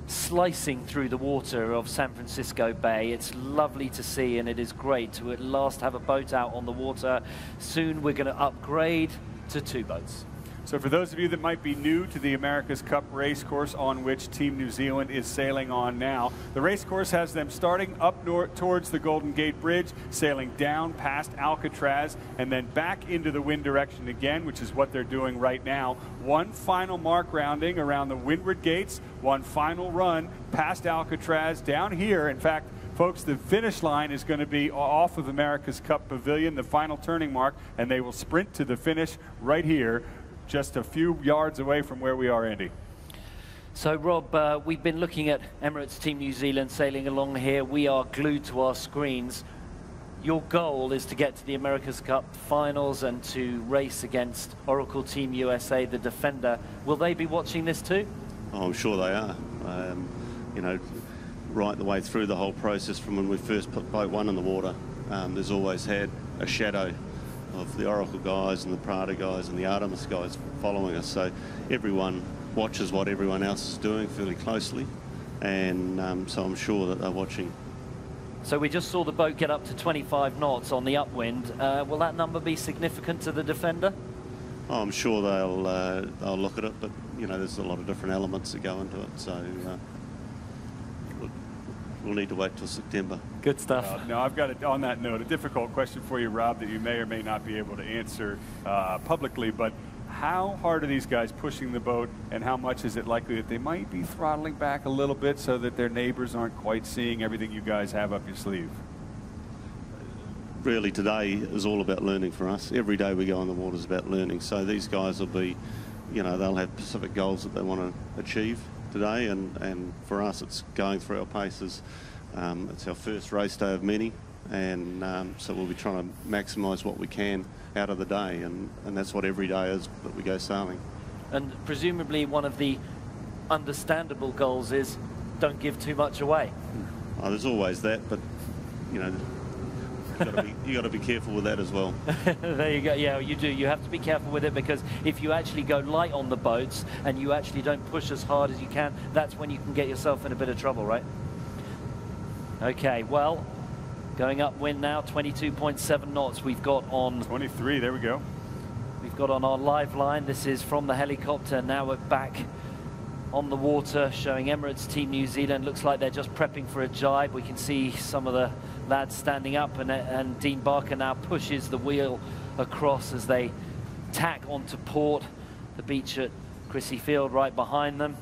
slicing through the water of San Francisco Bay. It's lovely to see, and it is great to at last have a boat out on the water. Soon we're going to upgrade to 2 boats. So for those of you that might be new to the America's Cup race course on which Team New Zealand is sailing on now, the race course has them starting up north towards the Golden Gate Bridge, sailing down past Alcatraz, and then back into the wind direction again, which is what they're doing right now. One final mark rounding around the windward gates, one final run past Alcatraz down here. In fact, folks, the finish line is going to be off of America's Cup Pavilion, the final turning mark, and they will sprint to the finish right here, just a few yards away from where we are, Andy. So, Rob, we've been looking at Emirates Team New Zealand sailing along here. We are glued to our screens. Your goal is to get to the America's Cup finals and to race against Oracle Team USA, the defender. Will they be watching this too? Oh, I'm sure they are. You know, right the way through the whole process from when we first put boat 1 in the water, there's always had a shadow of the Oracle guys and the Prada guys and the Artemis guys following us. So everyone watches what everyone else is doing fairly closely, and so I'm sure that they're watching. So we just saw the boat get up to 25 knots on the upwind. Will that number be significant to the defender? Oh, I'm sure they'll look at it, but you know, there's a lot of different elements that go into it, so we'll need to wait till September. Good stuff. Now, I've got, on that note, a difficult question for you, Rob, that you may or may not be able to answer publicly, but how hard are these guys pushing the boat, and how much is it likely that they might be throttling back a little bit so that their neighbors aren't quite seeing everything you guys have up your sleeve? Really, today is all about learning for us. Every day we go on the water is about learning. So these guys will be, you know, they'll have specific goals that they want to achieve today, and for us it's going through our paces. It's our first race day of many, and so we'll be trying to maximise what we can out of the day, and that's what every day is that we go sailing. And presumably one of the understandable goals is don't give too much away. Oh, there's always that, but you know, you got to be careful with that as well. There you go. Yeah, you do. You have to be careful with it, because if you actually go light on the boats and you actually don't push as hard as you can, that's when you can get yourself in a bit of trouble, right? Okay, well, going upwind now, 22.7 knots we've got on. 23, there we go. We've got on our live line. This is from the helicopter. Now we're back on the water, showing Emirates Team New Zealand. Looks like they're just prepping for a jibe. We can see some of the lads standing up, and Dean Barker now pushes the wheel across as they tack onto port. The beach at Chrissy Field right behind them.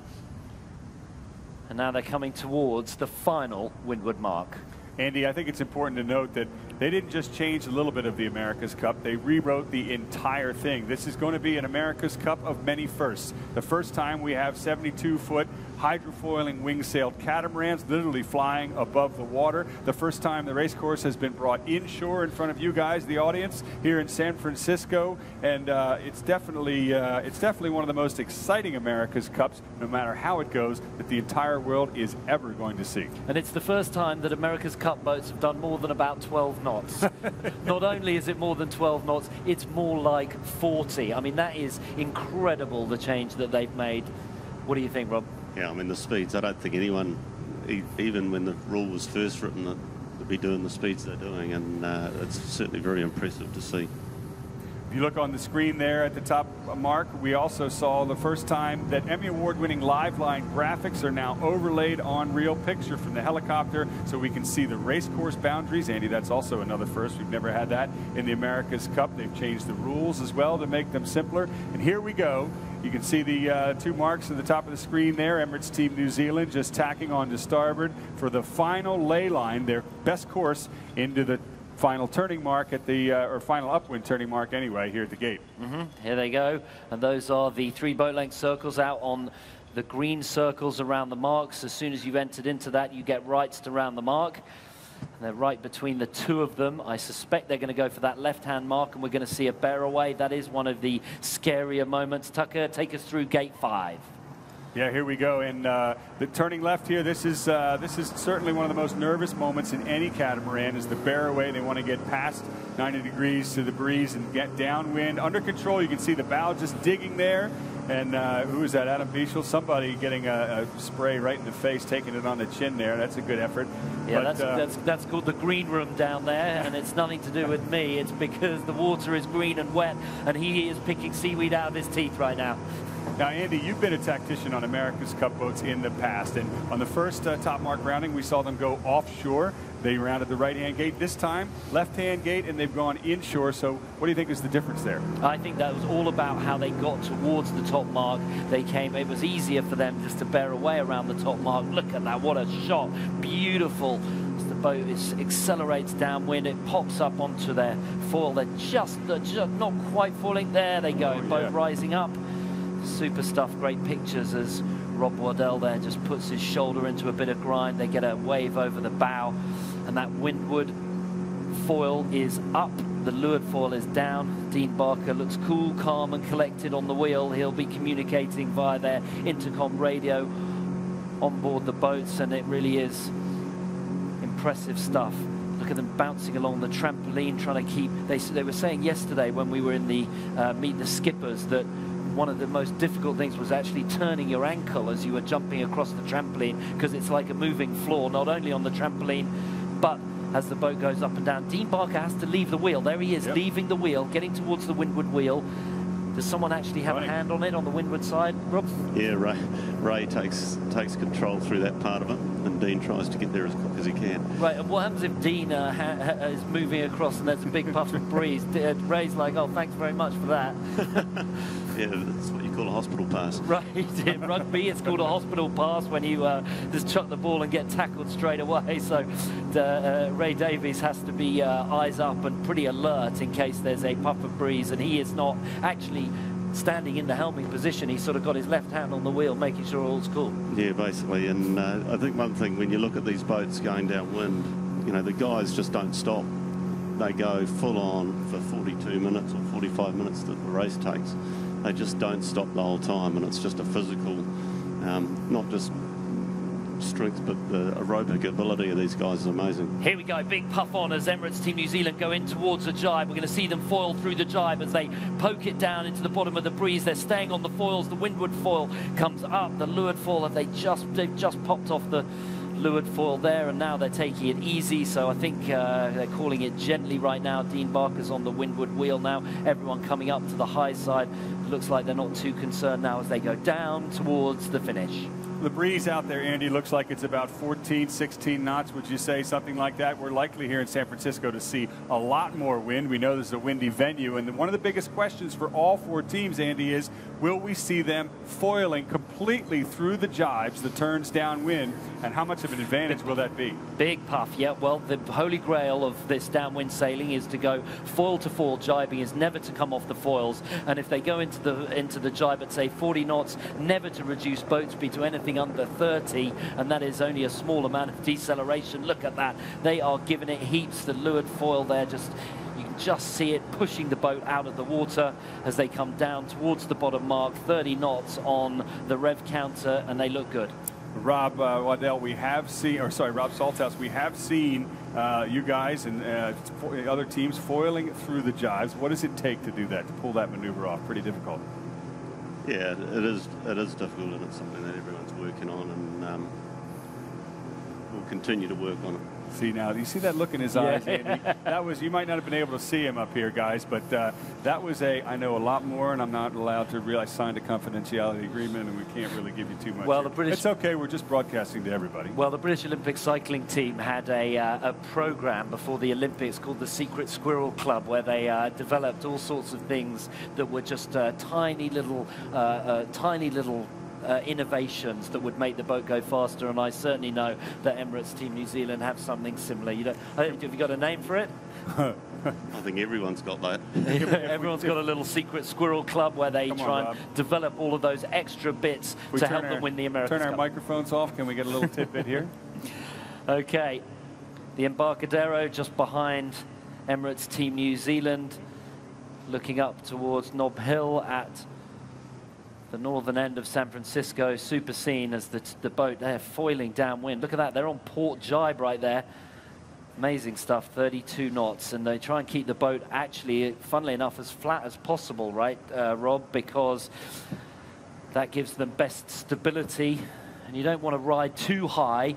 And now they're coming towards the final windward mark. Andy, I think it's important to note that they didn't just change a little bit of the America's Cup, they rewrote the entire thing. This is going to be an America's Cup of many firsts. The first time we have 72-foot hydrofoiling wing-sailed catamarans literally flying above the water. The first time the race course has been brought inshore in front of you guys, the audience, here in San Francisco. And it's definitely one of the most exciting America's Cups, no matter how it goes, that the entire world is ever going to see. And it's the first time that America's Cup boats have done more than about 12 knots. Not only is it more than 12 knots, it's more like 40. I mean, that is incredible, the change that they've made. What do you think, Rob? Yeah, I mean, the speeds, I don't think anyone, even when the rule was first written, would be doing the speeds they're doing, and it's certainly very impressive to see. If you look on the screen there at the top mark, we also saw the first time that Emmy Award-winning live line graphics are now overlaid on real picture from the helicopter, so we can see the race course boundaries. Andy, that's also another first. We've never had that in the America's Cup. They've changed the rules as well to make them simpler. And here we go. You can see the two marks at the top of the screen there. Emirates Team New Zealand just tacking on to starboard for the final lay line, their best course into the final turning mark at the, or final upwind turning mark anyway, here at the gate. Here they go. And those are the 3 boat length circles out on the green circles around the marks. As soon as you've entered into that, you get rights to round the mark. And they're right between the 2 of them. I suspect they're going to go for that left-hand mark, and we're going to see a bear away. That is one of the scarier moments. Tucker, take us through gate 5. Yeah, here we go. And the turning left here, this is certainly one of the most nervous moments in any catamaran, is the bear away. They want to get past 90 degrees to the breeze and get downwind. Under control, you can see the bow just digging there. And who is that? Adam Bieshel? Somebody getting a spray right in the face, taking it on the chin there. That's a good effort. Yeah, but, that's called the green room down there, and it's nothing to do with me. It's because the water is green and wet, and he is picking seaweed out of his teeth right now. Now, Andy, you've been a tactician on America's Cup boats in the past, and on the first top mark rounding, we saw them go offshore. They rounded the right-hand gate. This time, left-hand gate, and they've gone inshore. So what do you think is the difference there? I think that was all about how they got towards the top mark. They came, it was easier for them just to bear away around the top mark. Look at that, what a shot. Beautiful. As the boat accelerates downwind, it pops up onto their foil. They're just not quite falling. There they go, boat rising up. Super stuff, great pictures as Rob Waddell there just puts his shoulder into a bit of grind. They get a wave over the bow, and that windward foil is up, the leeward foil is down. Dean Barker looks cool, calm and collected on the wheel. He'll be communicating via their intercom radio on board the boats, and it really is impressive stuff. Look at them bouncing along the trampoline, trying to keep, they were saying yesterday when we were in the Meet the Skippers that one of the most difficult things was actually turning your ankle as you were jumping across the trampoline, because it's like a moving floor, not only on the trampoline, but as the boat goes up and down. Dean Barker has to leave the wheel. There he is, leaving the wheel, getting towards the windward wheel. Does someone actually have a hand on it on the windward side, Rob? Yeah, Ray takes control through that part of it, and Dean tries to get there as quick as he can. Right, and what happens if Dean is moving across and there's a big puff of breeze? Ray's like, oh, thanks very much for that. Yeah, that's what you call a hospital pass. Right, in rugby it's called a hospital pass when you just chuck the ball and get tackled straight away. So Ray Davies has to be eyes up and pretty alert in case there's a puff of breeze, and he is not actually standing in the helming position. He's sort of got his left hand on the wheel, making sure all's cool. Yeah, basically, and I think one thing when you look at these boats going downwind, you know, the guys just don't stop. They go full on for 42 minutes or 45 minutes that the race takes. They just don't stop the whole time, and it's just a physical, not just strength, but the aerobic ability of these guys is amazing. Here we go, big puff on as Emirates Team New Zealand go in towards the jibe. We're going to see them foil through the jibe as they poke it down into the bottom of the breeze. They're staying on the foils. The windward foil comes up. The leeward foil, they've just popped off the leeward foil there, and now they're taking it easy. So I think they're calling it gently right now. Dean Barker's on the windward wheel now. Everyone coming up to the high side. Looks like they're not too concerned now as they go down towards the finish. The breeze out there, Andy, looks like it's about 14, 16 knots. Would you say something like that? We're likely here in San Francisco to see a lot more wind. We know this is a windy venue, and one of the biggest questions for all four teams, Andy, is will we see them foiling completely through the jibes, the turns downwind, and how much of an advantage will that be? Big puff, yeah. Well, the holy grail of this downwind sailing is to go foil to foil. Jibing is never to come off the foils, and if they go into the jibe at, say, 40 knots, never to reduce boat speed to anything under 30, and that is only a small amount of deceleration. Look at that. They are giving it heaps. The leeward foil there, you can just see it pushing the boat out of the water as they come down towards the bottom mark. 30 knots on the rev counter, and they look good. Rob Waddell, we have seen, or sorry, Rob Salthouse, we have seen you guys and other teams foiling through the jibes. What does it take to do that, to pull that maneuver off? Pretty difficult. Yeah, it is difficult, and it's something that everyone's working on, and we'll continue to work on it. See now, do you see that look in his eyes, Andy? That was, you might not have been able to see him up here, guys, but that was I know a lot more, and I'm not allowed to I signed a confidentiality agreement, and we can't really give you too much. Well, it's okay, we're just broadcasting to everybody. Well, the British Olympic cycling team had a program before the Olympics called the Secret Squirrel Club, where they developed all sorts of things that were just tiny little innovations that would make the boat go faster, and I certainly know that Emirates Team New Zealand have something similar. Have you got a name for it? I think everyone's got that. Everyone's got a little secret squirrel club where they try and develop all of those extra bits to help them win the America's Cup. Turn our microphones off. Can we get a little tidbit here? Okay. The Embarcadero just behind Emirates Team New Zealand, looking up towards Nob Hill at the northern end of San Francisco. Super scene as the boat there foiling downwind. Look at that, they're on port jibe right there. Amazing stuff, 32 knots, and they try and keep the boat actually, funnily enough, as flat as possible, right, Rob, because that gives them best stability, and you don't want to ride too high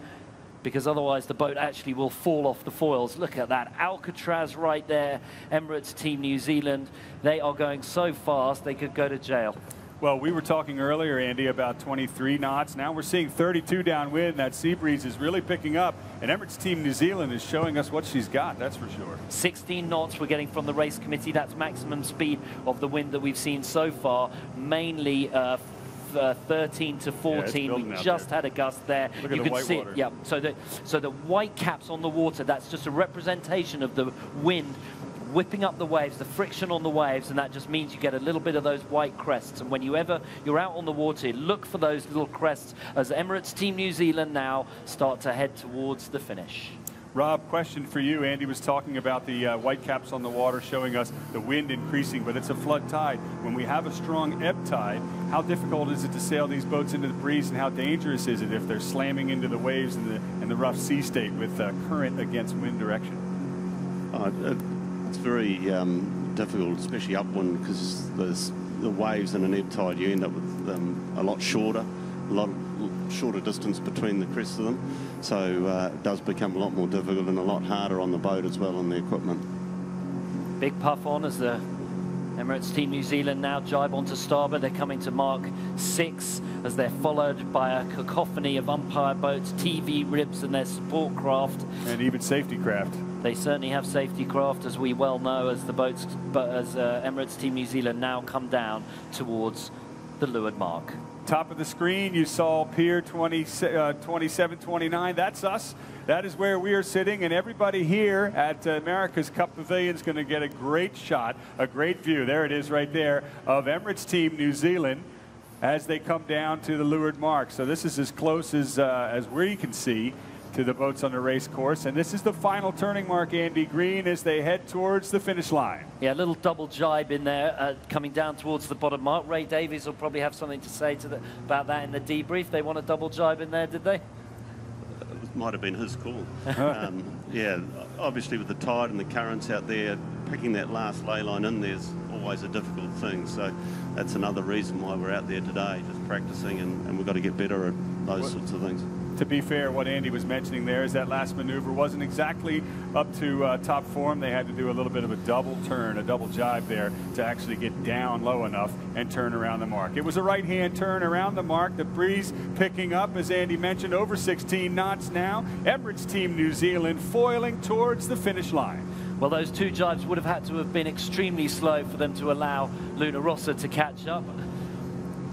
because otherwise the boat actually will fall off the foils. Look at that, Alcatraz right there, Emirates Team New Zealand. They are going so fast they could go to jail. Well, we were talking earlier, Andy, about 23 knots. Now we're seeing 32 downwind. That sea breeze is really picking up. And Emirates Team New Zealand is showing us what she's got, that's for sure. 16 knots we're getting from the race committee. That's maximum speed of the wind that we've seen so far. Mainly 13 to 14. Yeah, we just had a gust there. Look at you the can white see water. it. Yeah. So the white caps on the water, that's just a representation of the wind whipping up the waves, the friction on the waves, and that just means you get a little bit of those white crests. And when you're out on the water, look for those little crests as Emirates Team New Zealand now start to head towards the finish. Rob, question for you. Andy was talking about the white caps on the water showing us the wind increasing, but it's a flood tide. When we have a strong ebb tide, how difficult is it to sail these boats into the breeze, and how dangerous is it if they're slamming into the waves in the rough sea state with current against wind direction? It's very difficult, especially upwind, because there's the waves in an ebb tide. You end up with a lot shorter distance between the crests of them. So it does become a lot more difficult and a lot harder on the boat as well, on the equipment. Big puff on as the Emirates Team New Zealand now jibe onto starboard. They're coming to mark 6 as they're followed by a cacophony of umpire boats, TV ribs and their support craft. And even safety craft. They certainly have safety craft, as we well know, as the boats, as Emirates Team New Zealand now come down towards the leeward mark. Top of the screen, you saw Pier 27, 29. That's us. That is where we are sitting, and everybody here at America's Cup Pavilion is going to get a great shot, a great view. There it is right there of Emirates Team New Zealand as they come down to the leeward mark. So this is as close as we can see to the boats on the race course, and this is the final turning mark, Andy Green, as they head towards the finish line. Yeah, a little double jibe in there, coming down towards the bottom mark. Ray Davies will probably have something to say about that in the debrief. They want a double jibe in there, did they? It might have been his call. Yeah, obviously with the tide and the currents out there, picking that last ley line in there is always a difficult thing. So that's another reason why we're out there today, just practicing, and we've got to get better at those sorts of things. To be fair, what Andy was mentioning there is that last maneuver wasn't exactly up to top form. They had to do a little bit of a double turn, a double jibe there to actually get down low enough and turn around the mark. It was a right-hand turn around the mark. The breeze picking up, as Andy mentioned, over 16 knots now. Emirates Team New Zealand foiling towards the finish line. Well, those two jibes would have had to have been extremely slow for them to allow Luna Rossa to catch up.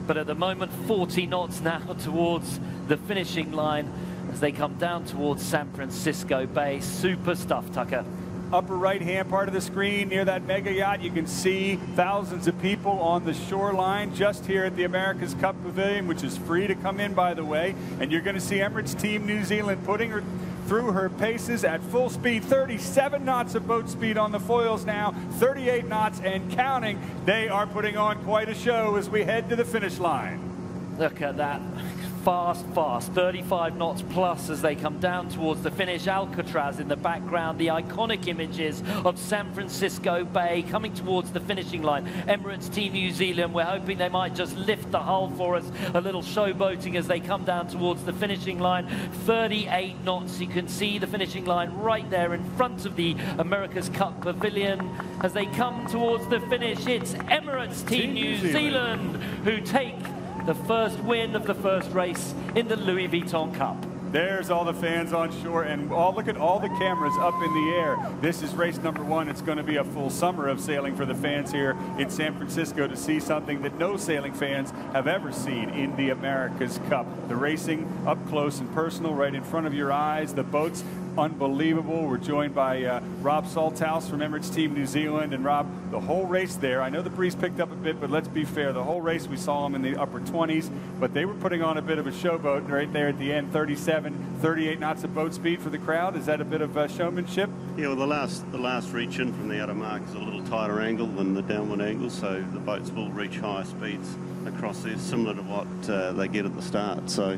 But at the moment, 40 knots now towards the finishing line as they come down towards San Francisco Bay. Super stuff, Tucker. Upper right-hand part of the screen near that mega yacht, you can see thousands of people on the shoreline just here at the America's Cup Pavilion, which is free to come in, by the way. And you're going to see Emirates Team New Zealand putting her through her paces at full speed. 37 knots of boat speed on the foils now, 38 knots and counting. They are putting on quite a show as we head to the finish line. Look at that. Fast, fast, 35 knots plus as they come down towards the finish. Alcatraz in the background, the iconic images of San Francisco Bay coming towards the finishing line. Emirates Team New Zealand, we're hoping they might just lift the hull for us. A little showboating as they come down towards the finishing line. 38 knots, you can see the finishing line right there in front of the America's Cup Pavilion. As they come towards the finish, it's Emirates Team New Zealand who take the first win of the first race in the Louis Vuitton Cup. There's all the fans on shore, and look at all the cameras up in the air. This is race number 1. It's going to be a full summer of sailing for the fans here in San Francisco to see something that no sailing fans have ever seen in the America's Cup. The racing up close and personal right in front of your eyes. The boats, unbelievable. We're joined by Rob Salthouse from Emirates Team New Zealand. And Rob, the whole race there, I know the breeze picked up a bit, but let's be fair, the whole race we saw them in the upper 20s, but they were putting on a bit of a showboat right there at the end. 38 knots of boat speed for the crowd. Is that a bit of showmanship? Yeah, well, the last reach in from the outer mark is a little tighter angle than the downwind angle, so the boats will reach higher speeds across there, similar to what they get at the start. So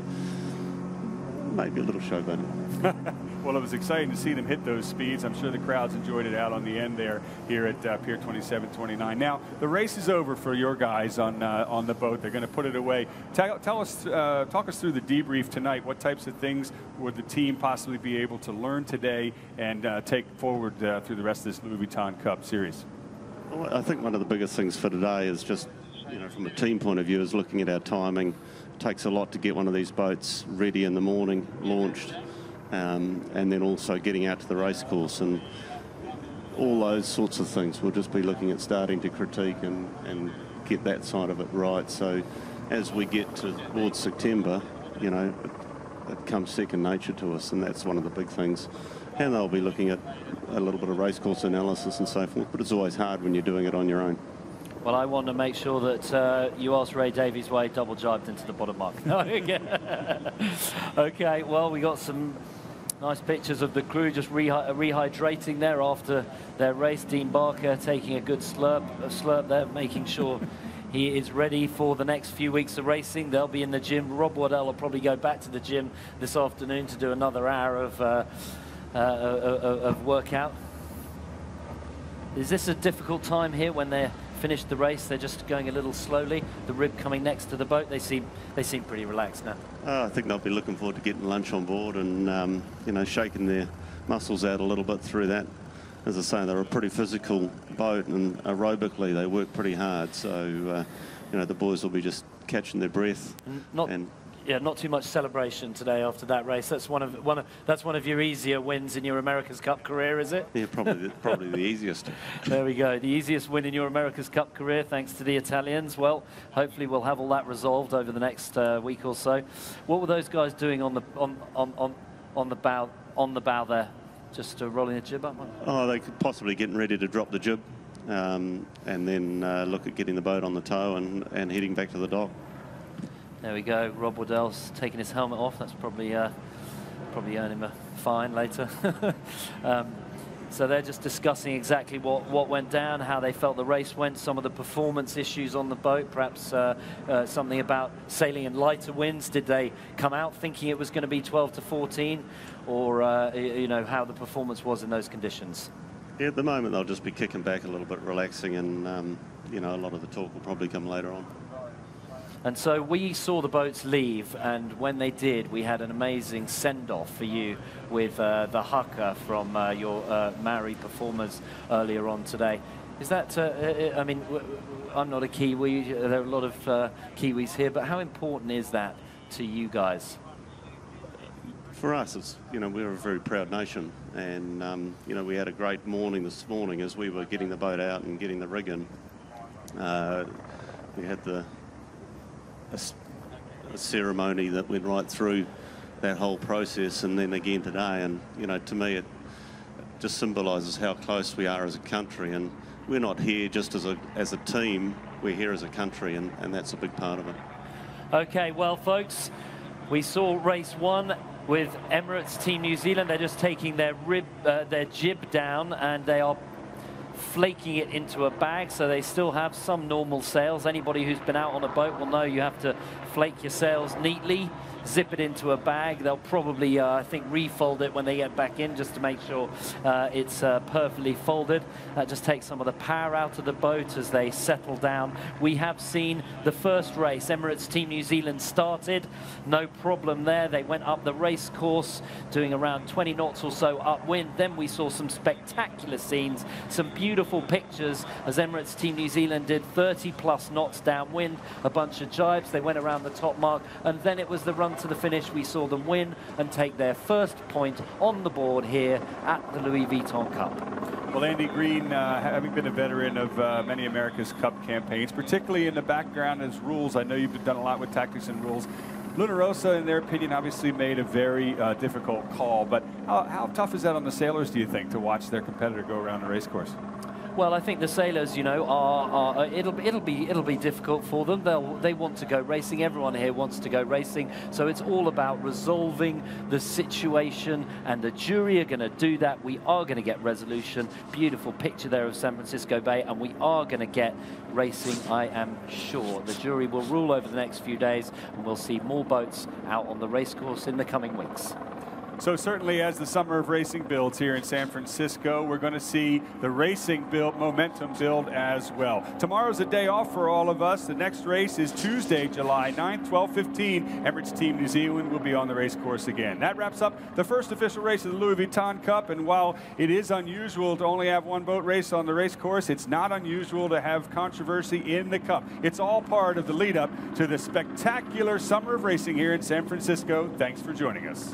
maybe a little showboating. Well, it was exciting to see them hit those speeds. I'm sure the crowds enjoyed it out on the end there here at Pier 2729. Now, the race is over for your guys on the boat. They're going to put it away. Talk us through the debrief tonight. What types of things would the team possibly be able to learn today and take forward through the rest of this Louis Vuitton Cup series? Well, I think one of the biggest things for today is just, from a team point of view, is looking at our timing. It takes a lot to get one of these boats ready in the morning, launched. And then also getting out to the race course and all those sorts of things. We'll just be looking at starting to critique and get that side of it right. So as we get towards September, it comes second nature to us, and that's one of the big things. And they'll be looking at a little bit of race course analysis and so forth, but it's always hard when you're doing it on your own. Well, I want to make sure that you ask Ray Davies why he double jibed into the bottom mark. Okay, well, we got some nice pictures of the crew just rehydrating there after their race. Dean Barker taking a good slurp there, making sure he is ready for the next few weeks of racing. They'll be in the gym. Rob Waddell will probably go back to the gym this afternoon to do another hour of workout. Is this a difficult time here when they're finished the race? They're just going a little slowly. The rib coming next to the boat. They seem pretty relaxed now. I think they'll be looking forward to getting lunch on board and shaking their muscles out a little bit through that. As I say, they're a pretty physical boat, and aerobically they work pretty hard. So the boys will be just catching their breath. Not too much celebration today after that race. That's one of your easier wins in your America's Cup career, is it? Yeah, probably the easiest. There we go. The easiest win in your America's Cup career, thanks to the Italians. Well, hopefully we'll have all that resolved over the next week or so. What were those guys doing on the bow there? Just rolling a jib up? Oh, they could possibly getting ready to drop the jib, and then look at getting the boat on the tow and heading back to the dock. There we go. Rob Waddell's taking his helmet off. That's probably earn him a fine later. So they're just discussing exactly what went down, how they felt the race went, some of the performance issues on the boat, perhaps something about sailing in lighter winds. Did they come out thinking it was going to be 12 to 14, or how the performance was in those conditions? Yeah, at the moment they'll just be kicking back a little bit, relaxing, and a lot of the talk will probably come later on. And so we saw the boats leave, and when they did, we had an amazing send-off for you with the haka from your Maori performers earlier on today. Is that, I mean, I'm not a Kiwi, there are a lot of Kiwis here, but how important is that to you guys? For us, it's, you know, we're a very proud nation, and you know, we had a great morning this morning as we were getting the boat out and getting the rig in. We had a ceremony that went right through that whole process, and then again today, and you know, to me it just symbolises how close we are as a country, and we're not here just as a team, we're here as a country, and that's a big part of it. Okay, well folks, we saw race 1 with Emirates Team New Zealand. They're just taking their jib down, and they are flaking it into a bag, so they still have some normal sails. Anybody who's been out on a boat will know you have to flake your sails neatly, zip it into a bag. They'll probably, I think, refold it when they get back in just to make sure it's perfectly folded. That just takes some of the power out of the boat as they settle down. We have seen the first race. Emirates Team New Zealand started. No problem there. They went up the race course doing around 20 knots or so upwind. Then we saw some spectacular scenes, some beautiful pictures as Emirates Team New Zealand did 30+ knots downwind, a bunch of jibes. They went around the top mark, and then it was the run to the finish. We saw them win and take their first point on the board here at the Louis Vuitton Cup. Well, Andy Green, having been a veteran of many America's Cup campaigns, particularly in the background as rules, I know you've done a lot with tactics and rules. Luna Rossa, in their opinion, obviously made a very difficult call, but how tough is that on the sailors, do you think, to watch their competitor go around the race course? Well, I think the sailors, you know, it'll be difficult for them. They want to go racing. Everyone here wants to go racing. So it's all about resolving the situation, and the jury are going to do that. We are going to get resolution. Beautiful picture there of San Francisco Bay, and we are going to get racing, I am sure. The jury will rule over the next few days, and we'll see more boats out on the racecourse in the coming weeks. So certainly as the summer of racing builds here in San Francisco, we're going to see the racing momentum build as well. Tomorrow's a day off for all of us. The next race is Tuesday, July 9th, 12:15. Emirates Team New Zealand will be on the race course again. That wraps up the first official race of the Louis Vuitton Cup, and while it is unusual to only have one boat race on the race course, it's not unusual to have controversy in the Cup. It's all part of the lead up to the spectacular summer of racing here in San Francisco. Thanks for joining us.